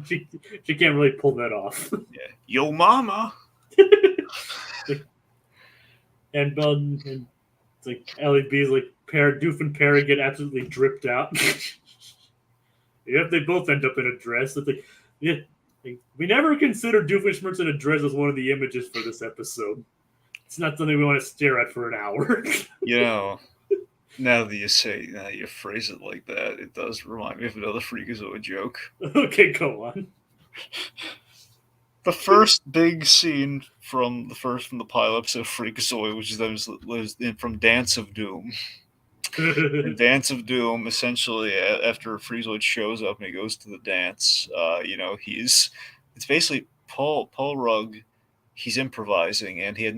She can't really pull that off. Yeah, yo, mama. and it's like Ellie B's like Doof and Perry get absolutely dripped out. Yep, they both end up in a dress. It's like, yeah, we never considered Doofenshmirtz in a dress as one of the images for this episode. It's not something we want to stare at for an hour. Now that you phrase it like that, it does remind me of another Freakazoid joke. Okay, go on. The first big scene from the pilot episode of Freakazoid, which was from Dance of Doom. In Dance of Doom, essentially, after Freakazoid shows up and he goes to the dance, it's basically Paul Rugg. He's improvising, and he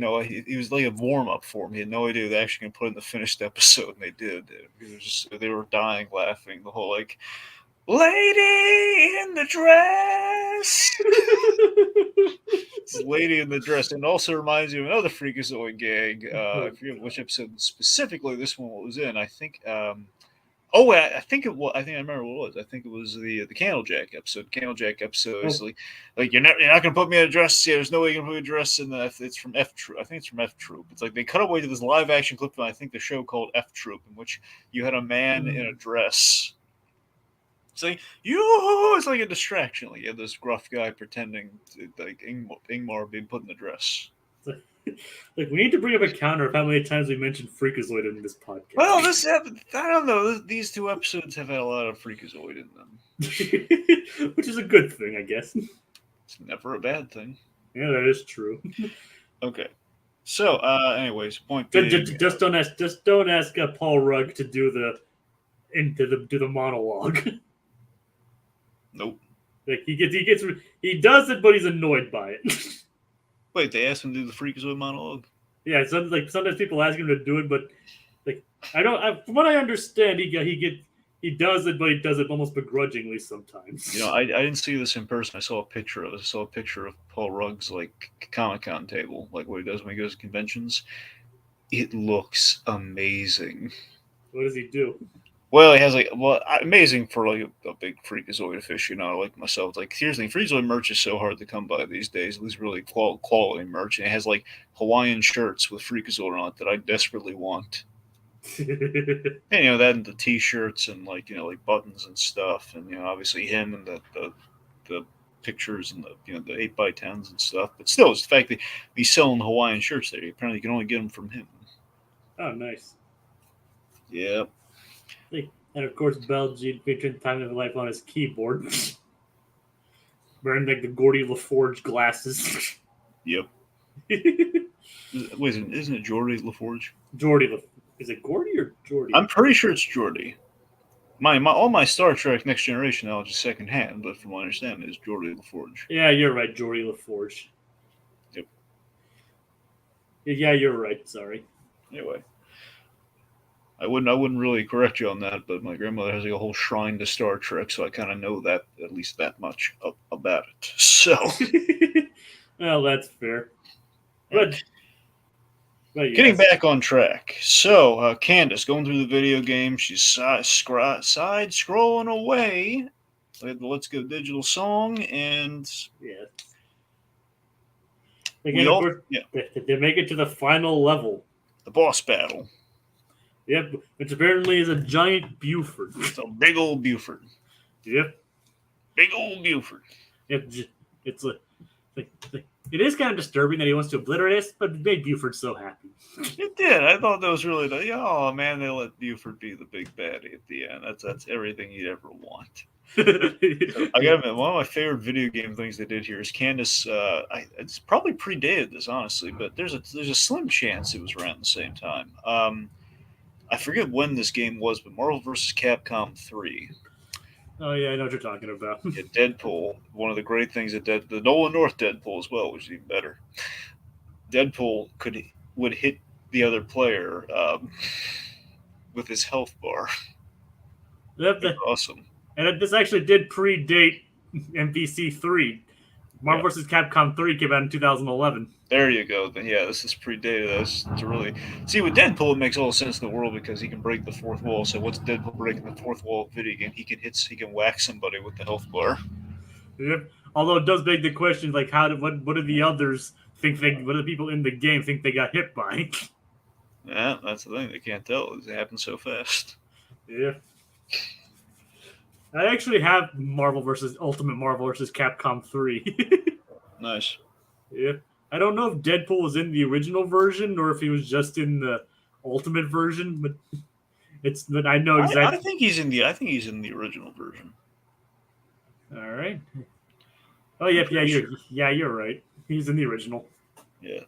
was like a warm-up for him. He had no idea they were actually going to put in the finished episode, and they did. They were dying laughing. The whole, like, lady in the dress! This lady in the dress. And also reminds you of another Freakazoid gag. I forget which episode specifically this one was in. I think... I think I remember what it was. I think it was the Candlejack episode. Candlejack episode is like you're not gonna put me in a dress. Yeah, there's no way you're gonna put me in a dress. And it's from F Troop. I think it's from F Troop. It's like they cut away to this live action clip from I think the show called F Troop, in which you had a man in a dress saying it's like a distraction. Like you had this gruff guy pretending like Ingmar being put in the dress. Like, we need to bring up a counter of how many times we mentioned Freakazoid in this podcast. Well, I don't know. These two episodes have had a lot of Freakazoid in them. Which is a good thing, I guess. It's never a bad thing. Yeah, that is true. Okay. So, anyways, point being... Just don't ask Paul Rugg to do the monologue. Nope. Like he does it, but he's annoyed by it. Wait, they asked him to do the Freakazoid monologue? Yeah, sometimes people ask him to do it, but like from what I understand, he does it, but he does it almost begrudgingly sometimes. You know, I didn't see this in person. I saw a picture of it. I saw a picture of Paul Rugg's like Comic-Con table, like what he does when he goes to conventions. It looks amazing. What does he do? Well, he has amazing for like a big Freakazoid aficionado like myself. Like seriously, Freakazoid merch is so hard to come by these days. At least really quality merch, and it has like Hawaiian shirts with Freakazoid on it that I desperately want. And you know that, and the T-shirts, and like you know like buttons and stuff, and you know obviously him and the pictures and the you know the 8x10s and stuff. But still, it's the fact that he's selling Hawaiian shirts there. Apparently, you can only get them from him. Oh, nice. Yeah. And of course, Belgian featuring Time of Life on his keyboard, wearing like the Gordy LaForge glasses. Yep. Wait, isn't it Geordie LaForge? Is it Gordy or Geordie? I'm pretty sure it's Geordie. All my Star Trek Next Generation knowledge is secondhand, but from what I understand, it's Geordie LaForge. Yeah, you're right, Geordie LaForge. Yep. Yeah, you're right. Sorry. Anyway, I wouldn't really correct you on that, but my grandmother has like a whole shrine to Star Trek, so I kind of know that at least that much about it. So, well, that's fair. But yes. Getting back on track. So, Candace going through the video game, she's side scrolling away with the Let's Go Digital song, and yeah, they make it to the final level, the boss battle. Yep, which apparently is a giant Buford. It's a big old Buford. Yep. Big old Buford. Yep. It's it is kind of disturbing that he wants to obliterate us, but it made Buford so happy. It did. I thought that was really oh man, they let Buford be the big baddie at the end. That's everything you'd ever want. So, I gotta admit, one of my favorite video game things they did here is Candace. It's probably predated this, honestly, but there's a slim chance it was around the same time. I forget when this game was, but Marvel vs. Capcom 3. Oh yeah, I know what you're talking about. Yeah, Deadpool. One of the great things that the Nolan North Deadpool as well, which is even better. Deadpool would hit the other player with his health bar. Yep, awesome. And this actually did predate MVC 3. Marvel vs. Capcom 3 came out in 2011. There you go. Then yeah, this is predated us to really see with Deadpool. It makes all the sense in the world because he can break the fourth wall. So what's Deadpool breaking the fourth wall of video game? He can whack somebody with the health bar. Yep. Although it does beg the question, like what do the others think what do the people in the game think they got hit by? Yeah, that's the thing. They can't tell. It happens so fast. Yeah. I actually have Ultimate Marvel vs. Capcom 3. Nice. Yeah. I don't know if Deadpool was in the original version or if he was just in the Ultimate version, but I know exactly. I think he's in the original version. All right. Oh yeah, you're right. He's in the original. Yeah.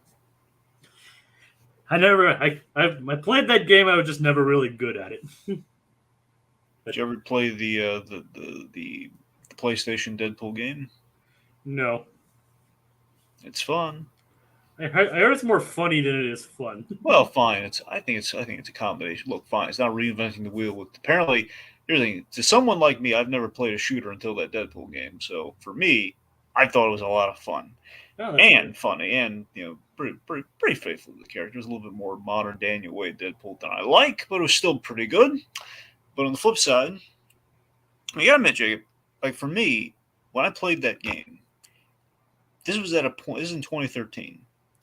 I played that game. I was just never really good at it. Did you ever play the PlayStation Deadpool game? No. It's fun. I heard it's more funny than it is fun. Well, fine. I think it's a combination. Look, fine. It's not reinventing the wheel. Apparently, here's the thing. To someone like me, I've never played a shooter until that Deadpool game. So for me, I thought it was a lot of fun and funny, and pretty faithful to the character. It was a little bit more modern Daniel Wade Deadpool than I like, but it was still pretty good. But on the flip side, you gotta admit, Jacob, like for me, when I played that game, this was at a point. This is in 2013.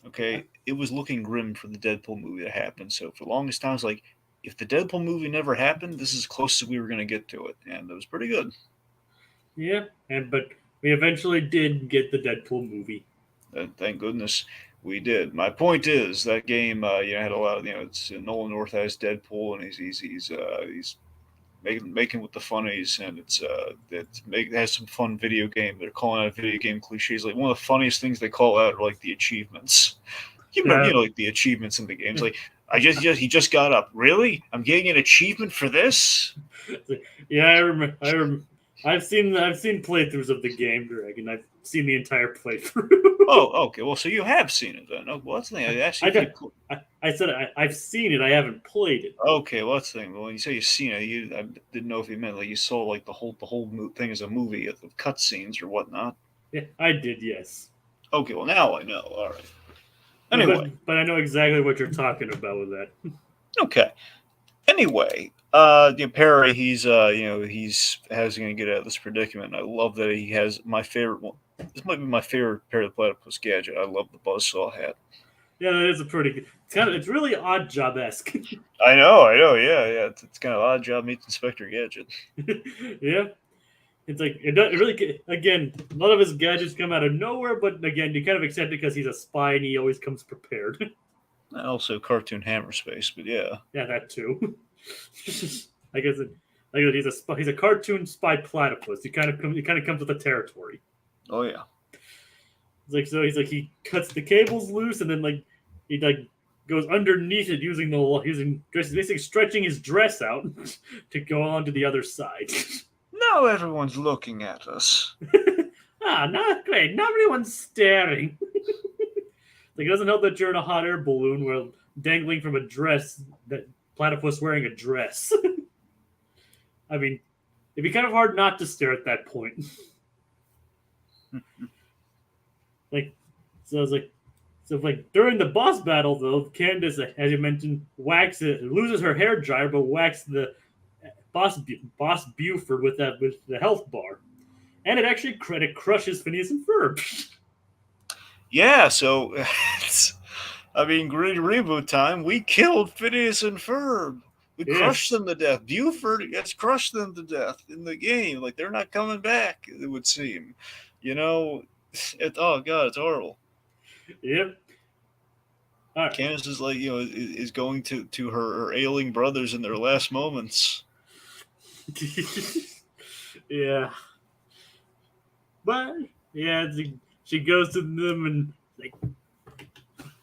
Okay, it was looking grim for the Deadpool movie to happen. So for the longest time, I was like, if the Deadpool movie never happened, this is as close as we were going to get to it, and it was pretty good. Yeah, but we eventually did get the Deadpool movie. Thank goodness we did. My point is that game, had a lot of it's Nolan North has Deadpool, and he's making with the funnies, and it has some fun video game. They're calling out video game cliches. Like one of the funniest things they call out are like the achievements. You remember, like the achievements in the games. Like he just got up. Really? I'm getting an achievement for this? Yeah, I remember. I've seen playthroughs of the game, Greg, and I've seen the entire playthrough. Oh, okay. Well, so you have seen it then. Oh, well, that's the thing. I asked you I if you. got. I said I've seen it. I haven't played it. Okay, well, that's the thing. Well, when you say you've seen it, I didn't know if you meant like you saw like the whole thing as a movie of cutscenes or whatnot. Yeah, I did. Yes. Okay, well now I know. All right. But, Anyway, I know exactly what you're talking about with that. okay. Anyway, Perry, he's how's he gonna get out of this predicament? I love that he has my favorite one. This might be my favorite Perry the Platypus gadget. I love the buzzsaw hat. Yeah, that is a pretty good. It's really odd job esque. I know, yeah. It's kind of odd job meets Inspector Gadget. Yeah, it's like it really again. A lot of his gadgets come out of nowhere, but again, you kind of accept it because he's a spy and he always comes prepared. And also cartoon hammer space, but yeah. Yeah, that too. I guess he's a spy, he's a cartoon spy platypus. He kind of comes with the territory. Oh yeah. It's like so he's like he cuts the cables loose and then like he like goes underneath it using basically stretching his dress out to go on to the other side. Now everyone's looking at us. Not great. Not everyone's staring. Like it doesn't help that you're in a hot air balloon while dangling from a dress that platypus wearing a dress. I mean, it'd be kind of hard not to stare at that point. Like, so I was like, so like during the boss battle though, Candace, as you mentioned, loses her hair dryer, but whacks the boss Buford with the health bar, and it actually crushes Phineas and Ferb. Yeah, so I mean, great reboot time. We killed Phineas and Ferb. We crushed them to death. Buford has crushed them to death in the game. Like they're not coming back. It would seem, oh god, it's horrible. Yep. All right. Candace is like is going to her ailing brothers in their last moments. Yeah. But yeah, she goes to them and like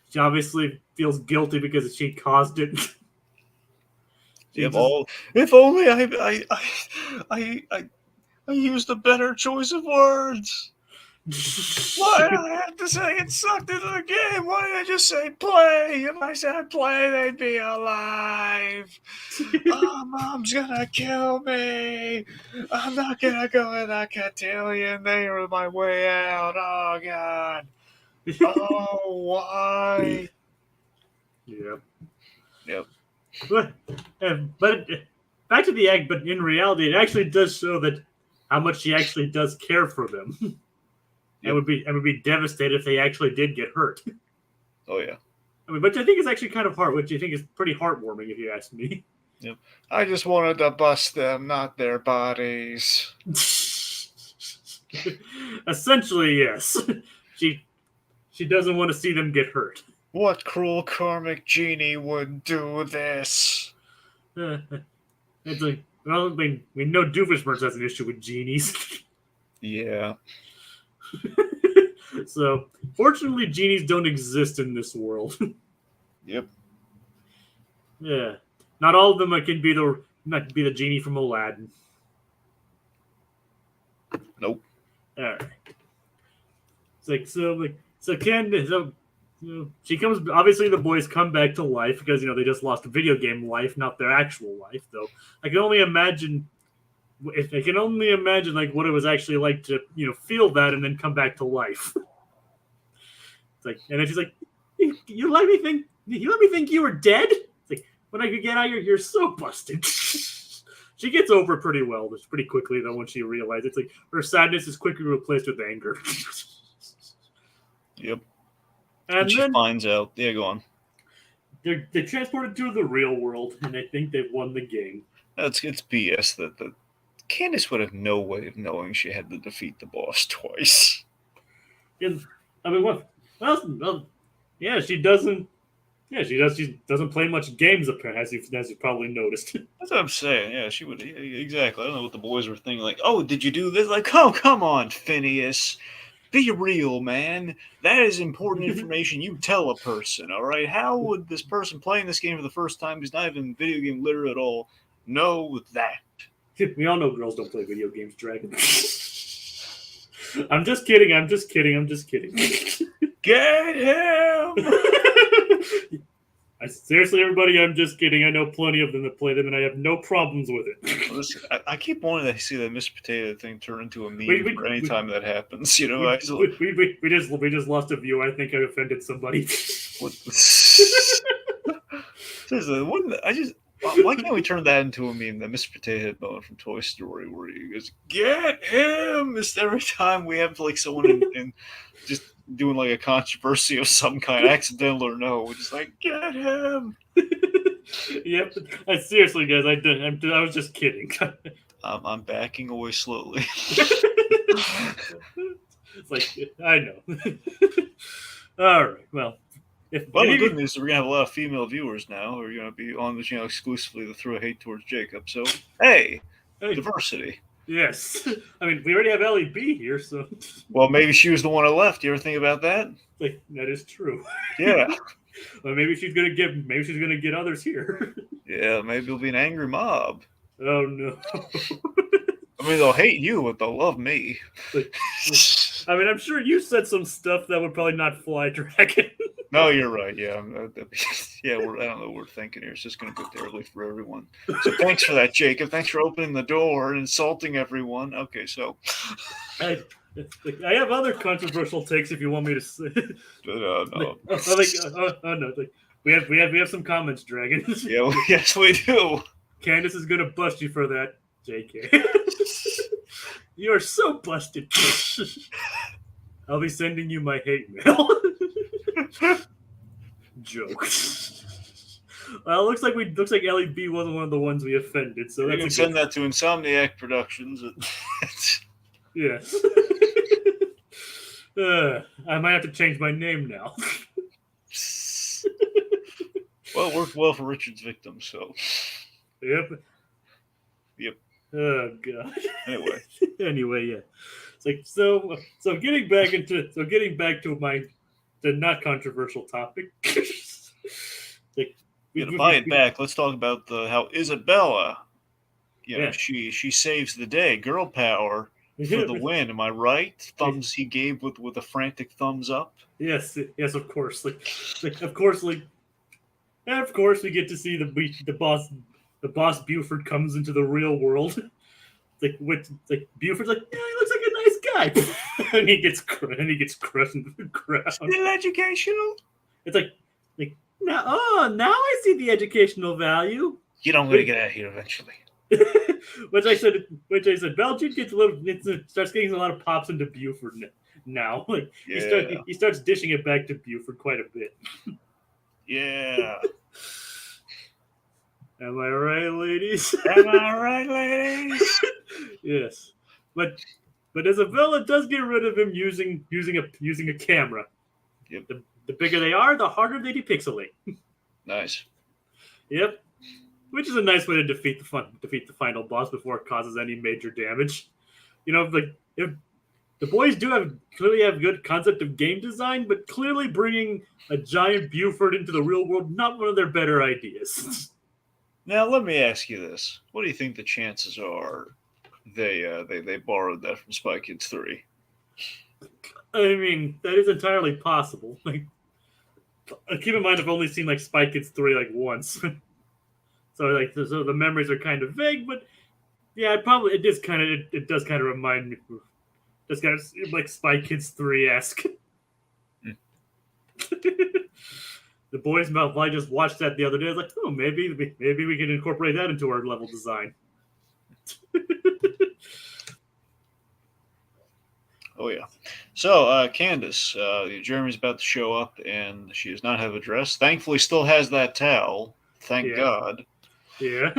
she obviously feels guilty because she caused it. If only I used a better choice of words. Why did I have to say it sucked into the game? Why did I just say play? If I said play, they'd be alive. Oh, Mom's gonna kill me. I'm not gonna go in that cotillion. They are my way out. Oh, God. Oh, why? Yep. But back to the egg, but in reality, it actually does show that how much she actually does care for them. Yep. And would be devastated if they actually did get hurt. Oh yeah. I mean, which I think is actually kind of which I think is pretty heartwarming if you ask me. Yep. I just wanted to bust them, not their bodies. Essentially, yes. She doesn't want to see them get hurt. What cruel karmic genie would do this? It's like, well, I mean, we know Doofenshmirtz has an issue with genies. Yeah. So, fortunately, genies don't exist in this world. Yep. Yeah. Not all of them can be the genie from Aladdin. Nope. All right. It's like so Candace. She comes. Obviously, the boys come back to life because they just lost a video game life, not their actual life. Though I can only imagine. If I can only imagine like what it was actually like to feel that and then come back to life. It's like, and then she's like, "You let me think you were dead." It's like, when I could get out, you're so busted. She gets over it pretty well, just pretty quickly though. When she realizes it's like her sadness is quickly replaced with anger. Yep. And she finds out. Yeah, go on. They transported to the real world, and they think they've won the game. It's BS that Candace would have no way of knowing she had to defeat the boss twice. And, I mean, what? Well, yeah, she doesn't. Yeah, she does. She doesn't play much games, as you probably noticed. That's what I'm saying. Yeah, she would exactly. I don't know what the boys were thinking. Like, oh, did you do this? Like, oh, come on, Phineas. Be real, man. That is important information you tell a person, all right? How would this person playing this game for the first time, who's not even video game literate at all, know that? We all know girls don't play video games, Dragon. I'm just kidding. I'm just kidding. Get him! Seriously, everybody, I'm just kidding. I know plenty of them that play them, and I have no problems with it. Listen, I keep wanting to see that Mr. Potato thing turn into a meme for any we- time that happens. You know, we just lost a view. I think I offended somebody. Seriously, why can't we turn that into a meme? That Mr. Potato Head moment from Toy Story, where he goes, "Get him!" It's every time we have like someone in just doing like a controversy of some kind, accidental or no, we're just like, "Get him!" Yep. Seriously, guys, I was just kidding. I'm backing away slowly. It's like, I know. All right. Well, the good news is we're gonna have a lot of female viewers now who are gonna be on the channel exclusively to throw hate towards Jacob. So hey, diversity. Yes. I mean, we already have LEB here, so. Well, maybe she was the one who left. You ever think about that? Like, that is true. Yeah. Well, maybe she's gonna get others here. Yeah, maybe it'll be an angry mob. Oh no. I mean, they'll hate you, but they'll love me. I mean, I'm sure you said some stuff that would probably not fly, Dragon. No, you're right. Yeah, I don't know what we're thinking here. It's just going to go terribly for everyone. So thanks for that, Jacob. Thanks for opening the door and insulting everyone. Okay, so I have other controversial takes if you want me to say. No. No. We have some comments, Dragon. Yeah, yes, we do. Candace is gonna bust you for that, JK. You are so busted. I'll be sending you my hate mail. Joke. Well, looks like LEB wasn't one of the ones we offended, so you can send that to Insomniac Productions. Yes. I might have to change my name now. Well, it worked well for Richard's victim, so. Yep. Oh god. Anyway, yeah. It's like so getting back to the not controversial topic. To buy it back, let's talk about how Isabella, she saves the day. Girl power for the win. Am I right? Thumbs he gave with a frantic thumbs up. Yes, of course. Of course we get to see the boss Buford comes into the real world. Buford's like, yeah, he looks like a nice guy, and he gets crushed into the ground. Still educational. It's like now I see the educational value. You don't want to get out of here eventually. Which I said, Belgian gets starts getting a lot of pops into Buford now. Like he starts dishing it back to Buford quite a bit. Yeah. Am I right, ladies? Am I right, ladies? Yes, but Isabella does get rid of him using a camera. Yep. The bigger they are, the harder they depixelate. Nice. Yep. Which is a nice way to defeat the final boss before it causes any major damage. If the boys clearly have good concept of game design, but clearly bringing a giant Buford into the real world, not one of their better ideas. Now, let me ask you this. What do you think the chances are they borrowed that from Spy Kids 3? I mean, that is entirely possible. Keep in mind, I've only seen Spy Kids 3 once. So the memories are kind of vague, but yeah, it does kind of remind me, just kind of like Spy Kids 3-esque. The boys' mouth. I just watched that the other day. I was like, oh, maybe we can incorporate that into our level design. Oh yeah. So Candace, Jeremy's about to show up, and she does not have a dress. Thankfully, still has that towel. Thank God. Yeah.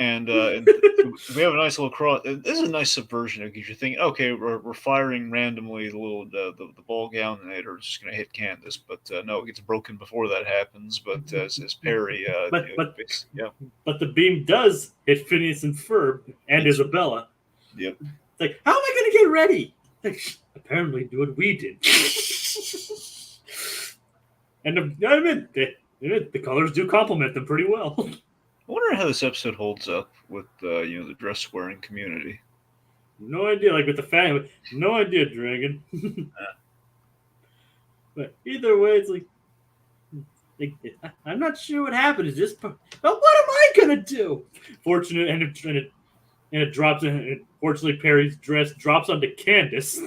And we have a nice little cross. This is a nice subversion because you're thinking, okay, we're firing randomly the ball gowninator is just going to hit Candace, but no, it gets broken before that happens. But as Perry, but the beam does hit Phineas and Ferb and Isabella. Yep. It's like, how am I going to get ready? Apparently, do what we did. And the colors do complement them pretty well. I wonder how this episode holds up with the dress wearing community. No idea. Like with the family, no idea, Dragon. But either way, it's like I'm not sure what happened. Is this? But what am I gonna do? Fortunate, and it drops. And fortunately, Perry's dress drops onto Candace.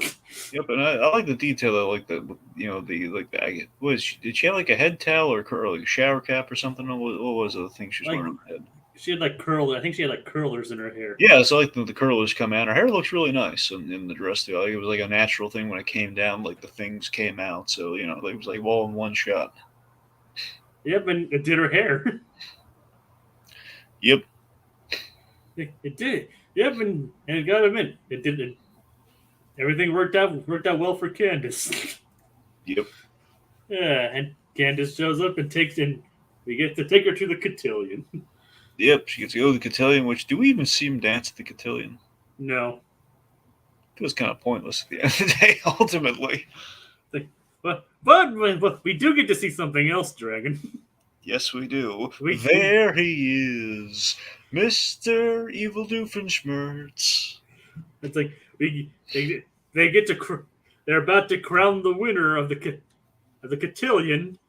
Yep, and I like the detail of like the did she have like a head towel or like a shower cap or something? What was the thing she was Like wearing on her head? she had like curl. I think she had like curlers in her hair. Yeah, so like the curlers come out. Her hair looks really nice in the dress too. Like it was like a natural thing when it came down. Like the things came out, so it was like all in one shot. Yep, and it did her hair. Yep. It did. Yep, and it got him in. It did. Everything worked out well for Candace. Yep. Yeah, and Candace shows up and we get to take her to the cotillion. Yep. She gets to go to the cotillion. Which do we even see him dance at the cotillion? No. It was kind of pointless at the end of the day, ultimately. But we do get to see something else, Dragon. Yes, we do. There he is, Mr. Evil Doofenshmirtz. It's like they get to they're about to crown the winner of the cotillion,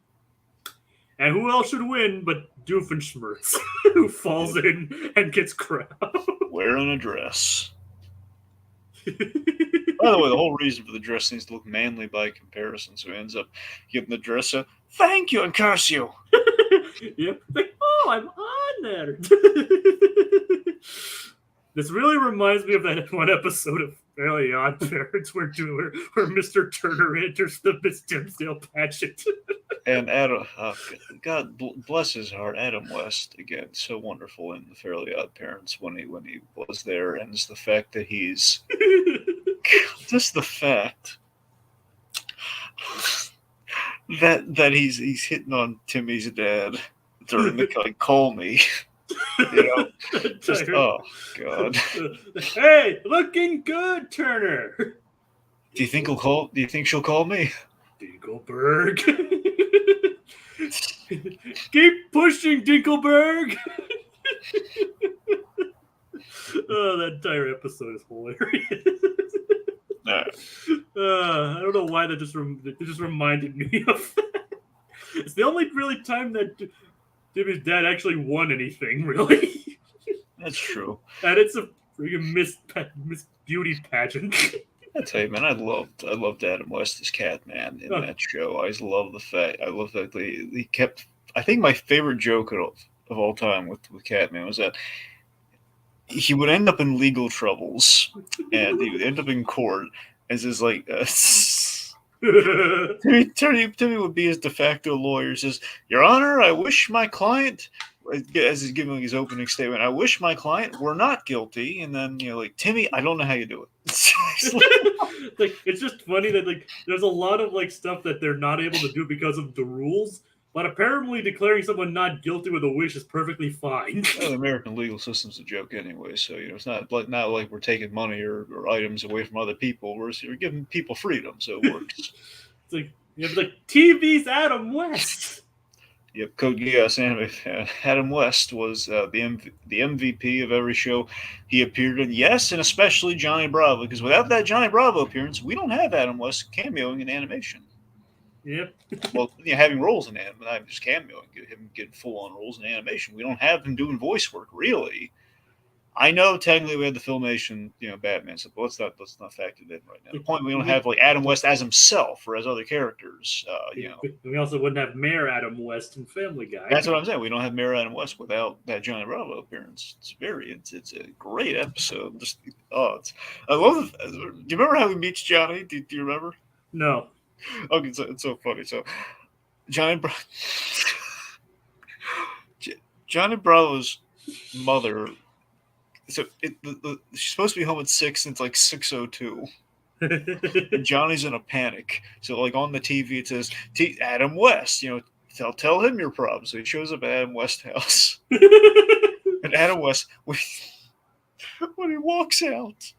and who else should win but Doofenshmirtz, who falls in and gets crowned wearing a dress. By the way, the whole reason for the dress needs to look manly by comparison, so he ends up giving the dress a thank you and curse you. Yep. Like, oh, I'm honored. This really reminds me of that one episode of Fairly Odd Parents where Mr. Turner enters the Miss Dimsdale pageant. And Adam, God bless his heart, Adam West again, so wonderful in the Fairly Odd Parents when he was there, and it's the fact that he's just the fact that he's hitting on Timmy's dad during the like call me. Just oh god. Hey, looking good, Turner. Do you think she'll call me? Dinkelberg. Keep pushing, Dinkelberg. Oh, that entire episode is hilarious. I don't know why that just reminded me of that. It's the only really time that Timmy's dad actually won anything, really. That's true. And it's a freaking Miss Beauty pageant. I tell you, man, I loved Adam West as Catman in that show. I just love that he kept. I think my favorite joke of all time with Catman was that he would end up in legal troubles, and he would end up in court as his like. Timmy would be his de facto lawyer. Says, "Your Honor, I wish my client." As he's giving his opening statement, I wish my client were not guilty, and then like Timmy, I don't know how you do it. Like it's just funny that like there's a lot of like stuff that they're not able to do because of the rules, but apparently declaring someone not guilty with a wish is perfectly fine. Well, the American legal system's a joke anyway, so it's not like we're taking money or items away from other people. We're giving people freedom, so it works. It's like you have like TV's Adam West. Yep, Code Geass anime fan. Adam West was the MVP of every show he appeared in. Yes, and especially Johnny Bravo, because without that Johnny Bravo appearance, we don't have Adam West cameoing in animation. Yep. Well, having roles in anime, not just cameoing, him getting full-on roles in animation. We don't have him doing voice work, really. I know technically we had the Filmation, Batman stuff, but let's not factor that in right now. The point we don't have like Adam West as himself or as other characters. We also wouldn't have Mayor Adam West in Family Guy. That's what I'm saying. We don't have Mayor Adam West without that Johnny Bravo appearance. It's a great episode. I love. Do you remember how he meets Johnny? Do you remember? No. Okay, it's so funny. So Johnny Bravo's mother. So she's supposed to be home at 6, and it's like 6:02. And Johnny's in a panic. So like on the TV it says Adam West. Tell him your problem. So he shows up at Adam West's house, and Adam West when he walks out,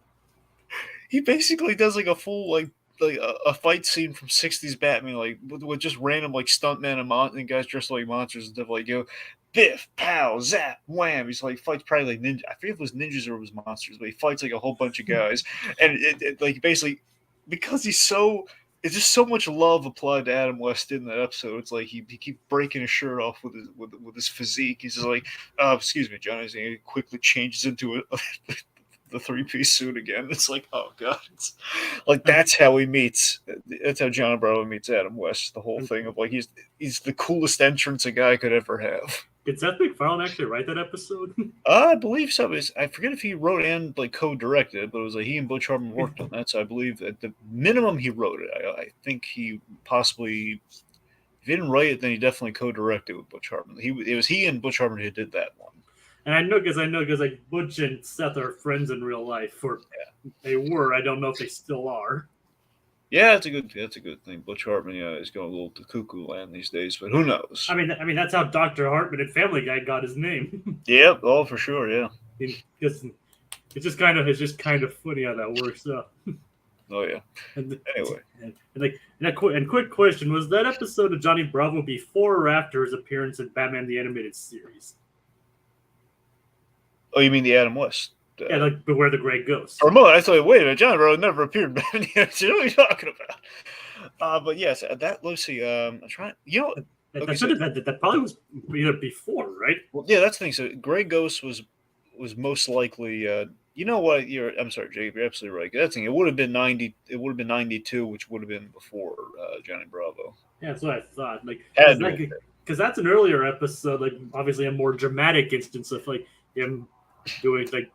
he basically does like a full like a fight scene from 60s Batman, like with just random like stuntmen and guys dressed like monsters and stuff like biff, pow, zap, wham. He's like fights probably like ninja. I forget if it was ninjas or it was monsters, but he fights like a whole bunch of guys, and it like basically because he's so. It's just so much love applied to Adam West in that episode. It's like he keeps breaking his shirt off with his physique. He's just like, excuse me, Johnny. He quickly changes into the 3-piece suit again. It's like, oh god, it's like that's how he meets. That's how John Bravo meets Adam West. The whole thing of like he's the coolest entrance a guy could ever have. Did Seth MacFarlane actually write that episode? I believe so. I forget if he wrote and like co-directed it, but it was like he and Butch Hartman worked on that. So I believe at the minimum he wrote it. I think he possibly, if he didn't write it, then he definitely co-directed with Butch Hartman. It was he and Butch Hartman who did that one. And I know because like Butch and Seth are friends in real life, or they were. I don't know if they still are. Yeah, that's a good thing. Butch Hartman, is going a little to cuckoo land these days, but who knows? I mean that's how Dr. Hartman and Family Guy got his name. Yep, oh for sure, yeah. Because it's just kind of funny how that works out. Oh yeah. Anyway, and quick question: was that episode of Johnny Bravo before or after his appearance in Batman the Animated Series? Oh, you mean the Adam West? Yeah, like Beware the Grey Ghost. For a moment, I thought, wait a minute, John Bravo never appeared in Batman. What are you talking about? But yes, let's see. I'm trying. That probably was either before, right? Well, yeah, that's the thing. So, Grey Ghost was most likely. You know what? I'm sorry, Jake. You're absolutely right. That's the thing. It would have been 90. It would have been 92, which would have been before Johnny Bravo. Yeah, that's what I thought. Because that's an earlier episode. Like, obviously, a more dramatic instance of like him doing like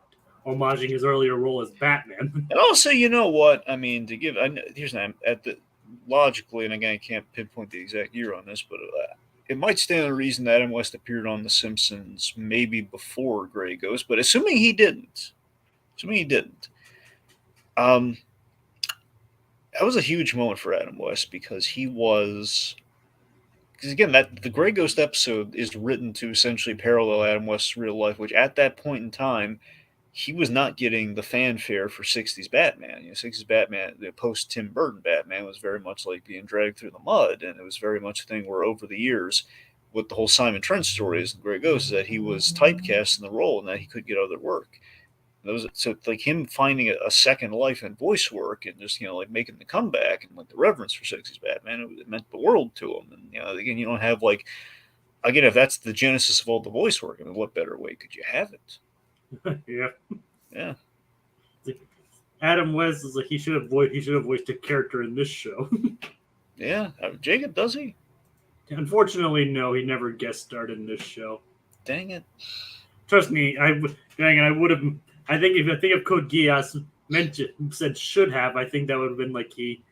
homaging his earlier role as Batman. And also, you know what? I mean, logically, and again, I can't pinpoint the exact year on this, but it might stand to reason that Adam West appeared on The Simpsons maybe before Grey Ghost, but assuming he didn't, that was a huge moment for Adam West because again, that the Grey Ghost episode is written to essentially parallel Adam West's real life, which at that point in time, he was not getting the fanfare for 60s Batman. 60s Batman, the post Tim Burton Batman, was very much like being dragged through the mud, and it was very much a thing where over the years, with the whole Simon Trent story is Grey Ghost, is that he was typecast in the role and that he could get other work. So like him finding a second life in voice work and just like making the comeback and like the reverence for 60s Batman, it meant the world to him. And again, you don't have if that's the genesis of all the voice work, I mean, what better way could you have it? Yeah. Adam West is like he should have voiced a character in this show. Yeah, Jacob, does he? Unfortunately, no. He never guest starred in this show. Dang it! Trust me, I would have. I think if Code Geass said should have, I think that would have been like he.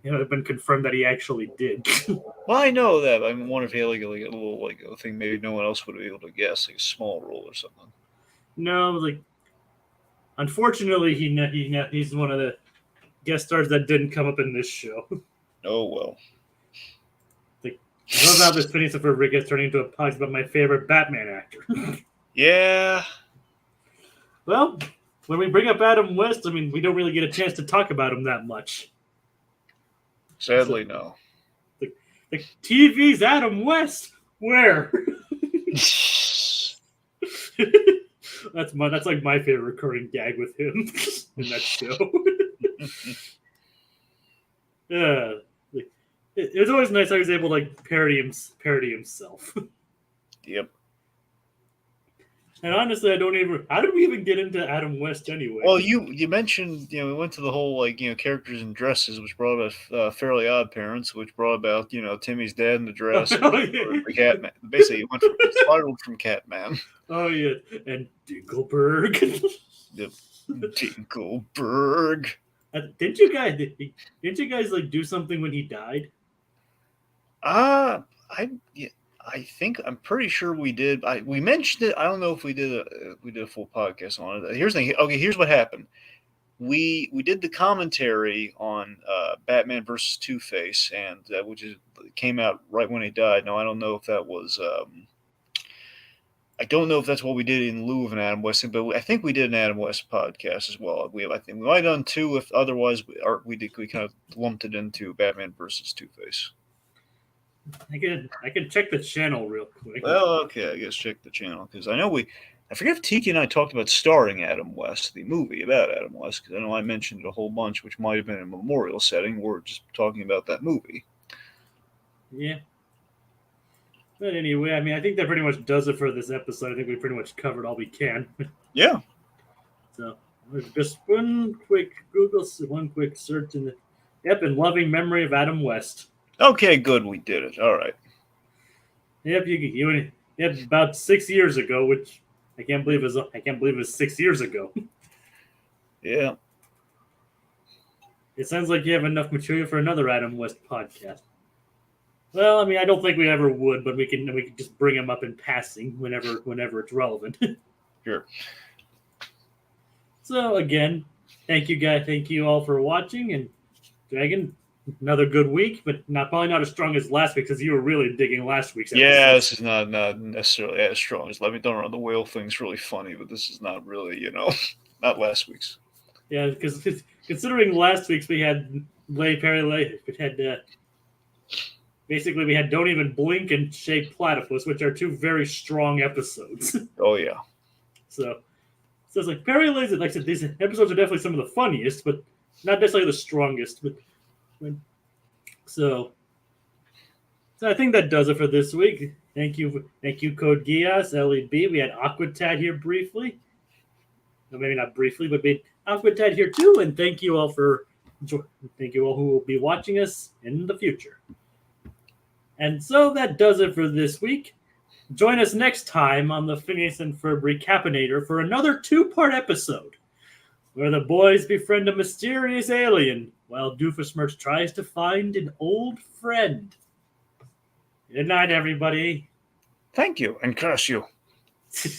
It would have been confirmed that he actually did. Well, I know that. I wonder if he had like a little a thing maybe no one else would be able to guess, like a small role or something. No, unfortunately, he's one of the guest stars that didn't come up in this show. Oh well. I love how this Phineas and Ferb gets turning into a podcast about my favorite Batman actor. Yeah. Well, when we bring up Adam West, I mean, we don't really get a chance to talk about him that much. Sadly, no. The TV's Adam West. Where? That's like my favorite recurring gag with him in that show. Yeah, it was always nice how he was able to parody himself. Yep. And honestly, how did we even get into Adam West anyway? Well, you mentioned, we went to the whole, characters in dresses, which brought about Fairly Odd Parents, which brought about, Timmy's dad in the dress. The Catman. Basically, it spiraled from Catman. Oh, yeah. And Dinkelberg. Yep. Dinkelberg. Didn't you guys do something when he died? I'm pretty sure we did. We mentioned it. I don't know if we did a full podcast on it. Here's the thing. Okay, here's what happened. We did the commentary on Batman versus Two-Face, and which came out right when he died. Now I don't know if that was. I don't know if that's what we did in lieu of an Adam West thing, but I think we did an Adam West podcast as well. I think we might have done two. If otherwise, we kind of lumped it into Batman versus Two-Face. I can check the channel real quick. Well, okay, I guess check the channel because I forget if Tiki and I talked about starring Adam West, the movie about Adam West, because I know I mentioned it a whole bunch, which might have been in a memorial setting, or just talking about that movie. Yeah. But anyway, I mean, I think that pretty much does it for this episode. I think we pretty much covered all we can. Yeah. So, just one quick search in loving memory of Adam West. Okay, good, we did it. All right. Yep, about 6 years ago, which I can't believe it was 6 years ago. Yeah. It sounds like you have enough material for another Adam West podcast. Well, I mean, I don't think we ever would, but we can just bring him up in passing whenever it's relevant. Sure. So again, thank you guys, thank you all for watching, and Dragon, another good week, but probably not as strong as last week because you were really digging last week's episode. Yeah, this is not necessarily as strong as Let Me Don't Run the Whale thing's really funny, but this is not really, not last week's. Yeah, because considering last week's we had basically we had Don't Even Blink and Shaped Platypus, which are two very strong episodes. Oh yeah. So it's like Perry Lays it. Like I said, these episodes are definitely some of the funniest, but not necessarily the strongest. So I think that does it for this week. Thank you, Code Geass, LEB. We had Aquatad here briefly. No, maybe not briefly, but we had Aquatad here too. And thank you all who will be watching us in the future. And so that does it for this week. Join us next time on the Phineas and Ferb Recap-inator for another 2-part episode where the boys befriend a mysterious alien while Doofenshmirtz tries to find an old friend. Good night, everybody. Thank you, and curse you.